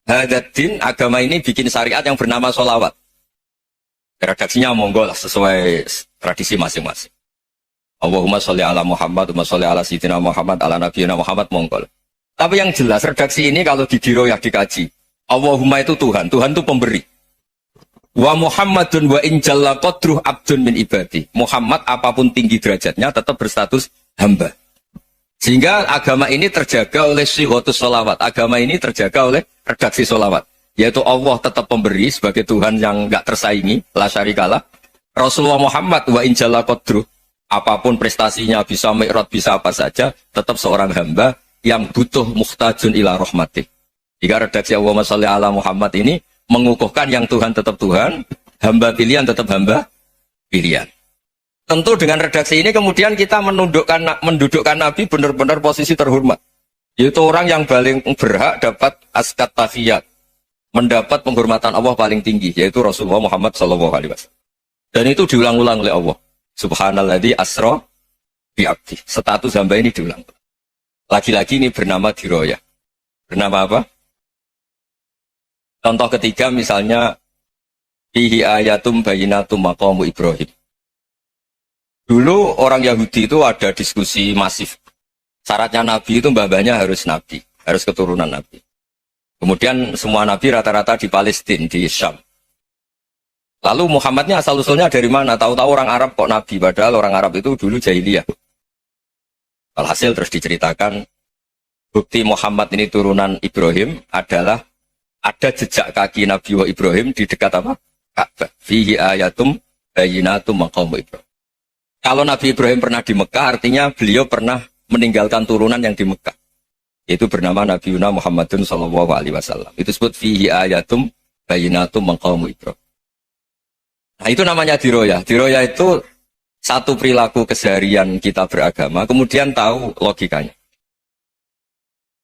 Hadaddin agama ini bikin syariat yang bernama sholawat. Redaksinya monggo lah sesuai tradisi masing-masing. Allahumma sholli ala Muhammad, Allahumma sholli ala Sayyidina Muhammad, ala Nabiyina Muhammad, monggo. Tapi yang jelas redaksi ini kalau didiroyah dikaji, Allahumma itu Tuhan, Tuhan itu pemberi. Wa Muhammadun wa injalla qadruh abdun min ibadi. Muhammad apapun tinggi derajatnya tetap berstatus hamba. Sehingga agama ini terjaga oleh syihotus sholawat. Agama ini terjaga oleh redaksi sholawat. Yaitu Allah tetap pemberi sebagai Tuhan yang enggak tersaingi, la syarikalah. Rasulullah Muhammad wa injalla qadruh. Apapun prestasinya, bisa mi'raj, bisa apa saja, tetap seorang hamba yang butuh muhtajun ila rahmatih. Jika redaksi Allahumma sholli ala Muhammad ini mengukuhkan yang Tuhan tetap Tuhan, hamba pilihan tetap hamba pilihan. Tentu dengan redaksi ini kemudian kita mendudukkan Nabi benar-benar posisi terhormat. Yaitu orang yang paling berhak dapat askat tahiyat, mendapat penghormatan Allah paling tinggi, yaitu Rasulullah Muhammad SAW. Dan itu diulang-ulang oleh Allah. Subhanalladzi asra bi'abdi. Status hamba ini diulang. Lagi-lagi ini bernama diroyah. Bernama apa? Contoh ketiga misalnya fihi ayatum bayyinatum maqamu Ibrahim. Dulu orang Yahudi itu ada diskusi masif. Syaratnya Nabi itu mbah-mbahnya harus Nabi, harus keturunan Nabi. Kemudian semua Nabi rata-rata di Palestina, di Syam. Lalu Muhammadnya asal-usulnya dari mana? Tahu-tahu orang Arab kok Nabi, padahal orang Arab itu dulu jahiliyah. Alhasil terus diceritakan, bukti Muhammad ini turunan Ibrahim adalah ada jejak kaki Nabi wa Ibrahim di dekat apa? Ka'bah. Fihi ayatum bayyinatum maqamu Ibrahim. Kalau Nabi Ibrahim pernah di Mekah, artinya beliau pernah meninggalkan turunan yang di Mekah. Itu bernama Nabi Muhammadun SAW. Itu disebut fihi ayatum bayyinatum maqamu Ibrahim. Nah itu namanya diroyah. Diroyah itu satu perilaku keseharian kita beragama, kemudian tahu logikanya.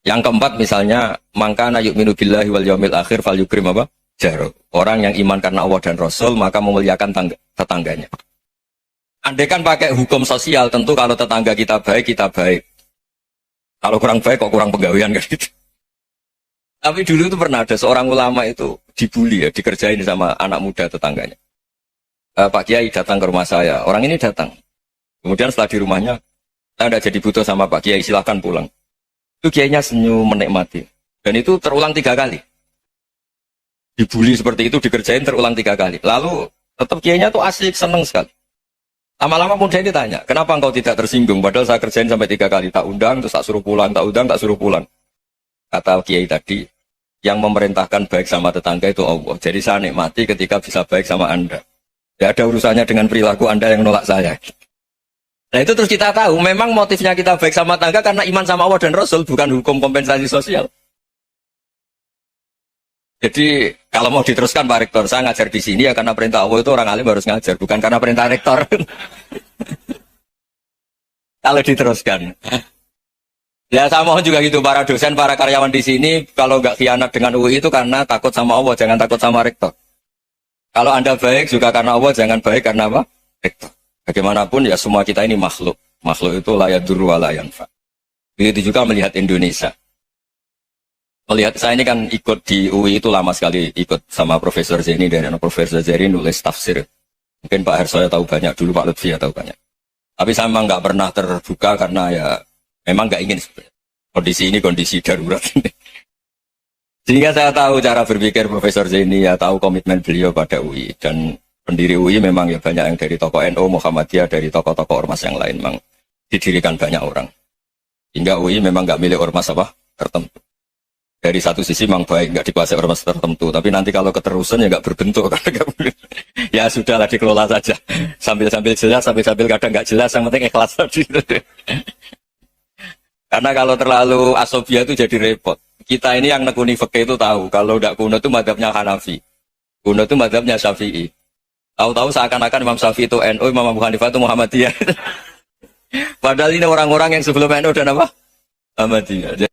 Yang keempat misalnya, mangkana yu'minu billahi wal yaumil akhir fal yukrim apa? Jaro. Orang yang iman karena Allah dan Rasul, maka memuliakan tetangganya. Andaikan pakai hukum sosial, tentu kalau tetangga kita baik, kita baik. Kalau kurang baik, kok kurang pegawaian kan gitu. Tapi dulu itu pernah ada seorang ulama itu dibully ya, dikerjain sama anak muda tetangganya. Pak Kiai datang ke rumah saya, orang ini datang. Kemudian setelah di rumahnya, saya tidak jadi butuh sama Pak Kiai, silahkan pulang. Itu Kiainya senyum menikmati. Dan itu terulang 3 kali. Dibully seperti itu, dikerjain terulang 3 kali. Lalu tetap Kiainya tuh asik, seneng sekali. Lama-lama muda ini tanya, kenapa engkau tidak tersinggung? Padahal saya kerjain sampai 3 kali, tak undang, terus tak suruh pulang, tak undang, tak suruh pulang. Kata Kiai tadi, yang memerintahkan baik sama tetangga itu Allah. Jadi saya nikmati ketika bisa baik sama Anda. Tidak ada urusannya dengan perilaku Anda yang nolak saya. Nah itu terus kita tahu, memang motifnya kita baik sama tangga karena iman sama Allah dan Rasul, bukan hukum kompensasi sosial. Jadi kalau mau diteruskan Pak Rektor, saya ngajar di sini ya karena perintah Allah itu orang alim harus ngajar, bukan karena perintah Rektor. Kalau diteruskan. Ya saya mohon juga gitu, para dosen, para karyawan di sini, kalau nggak khianat dengan UI itu karena takut sama Allah, jangan takut sama Rektor. Kalau Anda baik juga karena Allah, jangan baik karena apa? Rektor. Bagaimanapun ya semua kita ini makhluk. Makhluk itu la yadurru wa la yanfa. Begitu juga melihat Indonesia. Melihat saya ini kan ikut di UI itu lama sekali, ikut sama Profesor Zeni, dan Profesor Zeni nulis tafsir. Mungkin Pak Hersoya tahu banyak, dulu Pak Lutfi ya tahu banyak. Tapi saya memang nggak pernah terbuka karena ya memang nggak ingin sebenarnya. Kondisi ini kondisi darurat. Sehingga saya tahu cara berpikir Profesor Zeni, ya tahu komitmen beliau pada UI. Dan Pendiri UI memang ya banyak yang dari tokoh NU, Muhammadiyah, dari tokoh-tokoh ormas yang lain memang didirikan banyak orang. Hingga UI memang nggak milik ormas apa tertentu. Dari satu sisi memang baik nggak dikuasai ormas tertentu, tapi nanti kalau keterusan ya nggak berbentuk karena ya sudahlah dikelola saja sambil jelas, sambil kadang nggak jelas, yang penting ikhlas tadi. Karena kalau terlalu asobia itu jadi repot. Kita ini yang nekuni fikih itu tahu kalau tidak kuno itu madhabnya Hanafi, kuno itu madhabnya Syafi'i. Tahu-tahu seakan-akan Imam Syafi'i itu NU, Imam Abu Hanifah itu Muhammadiyah. Padahal ini orang-orang yang sebelum NU dan apa? Muhammadiyah.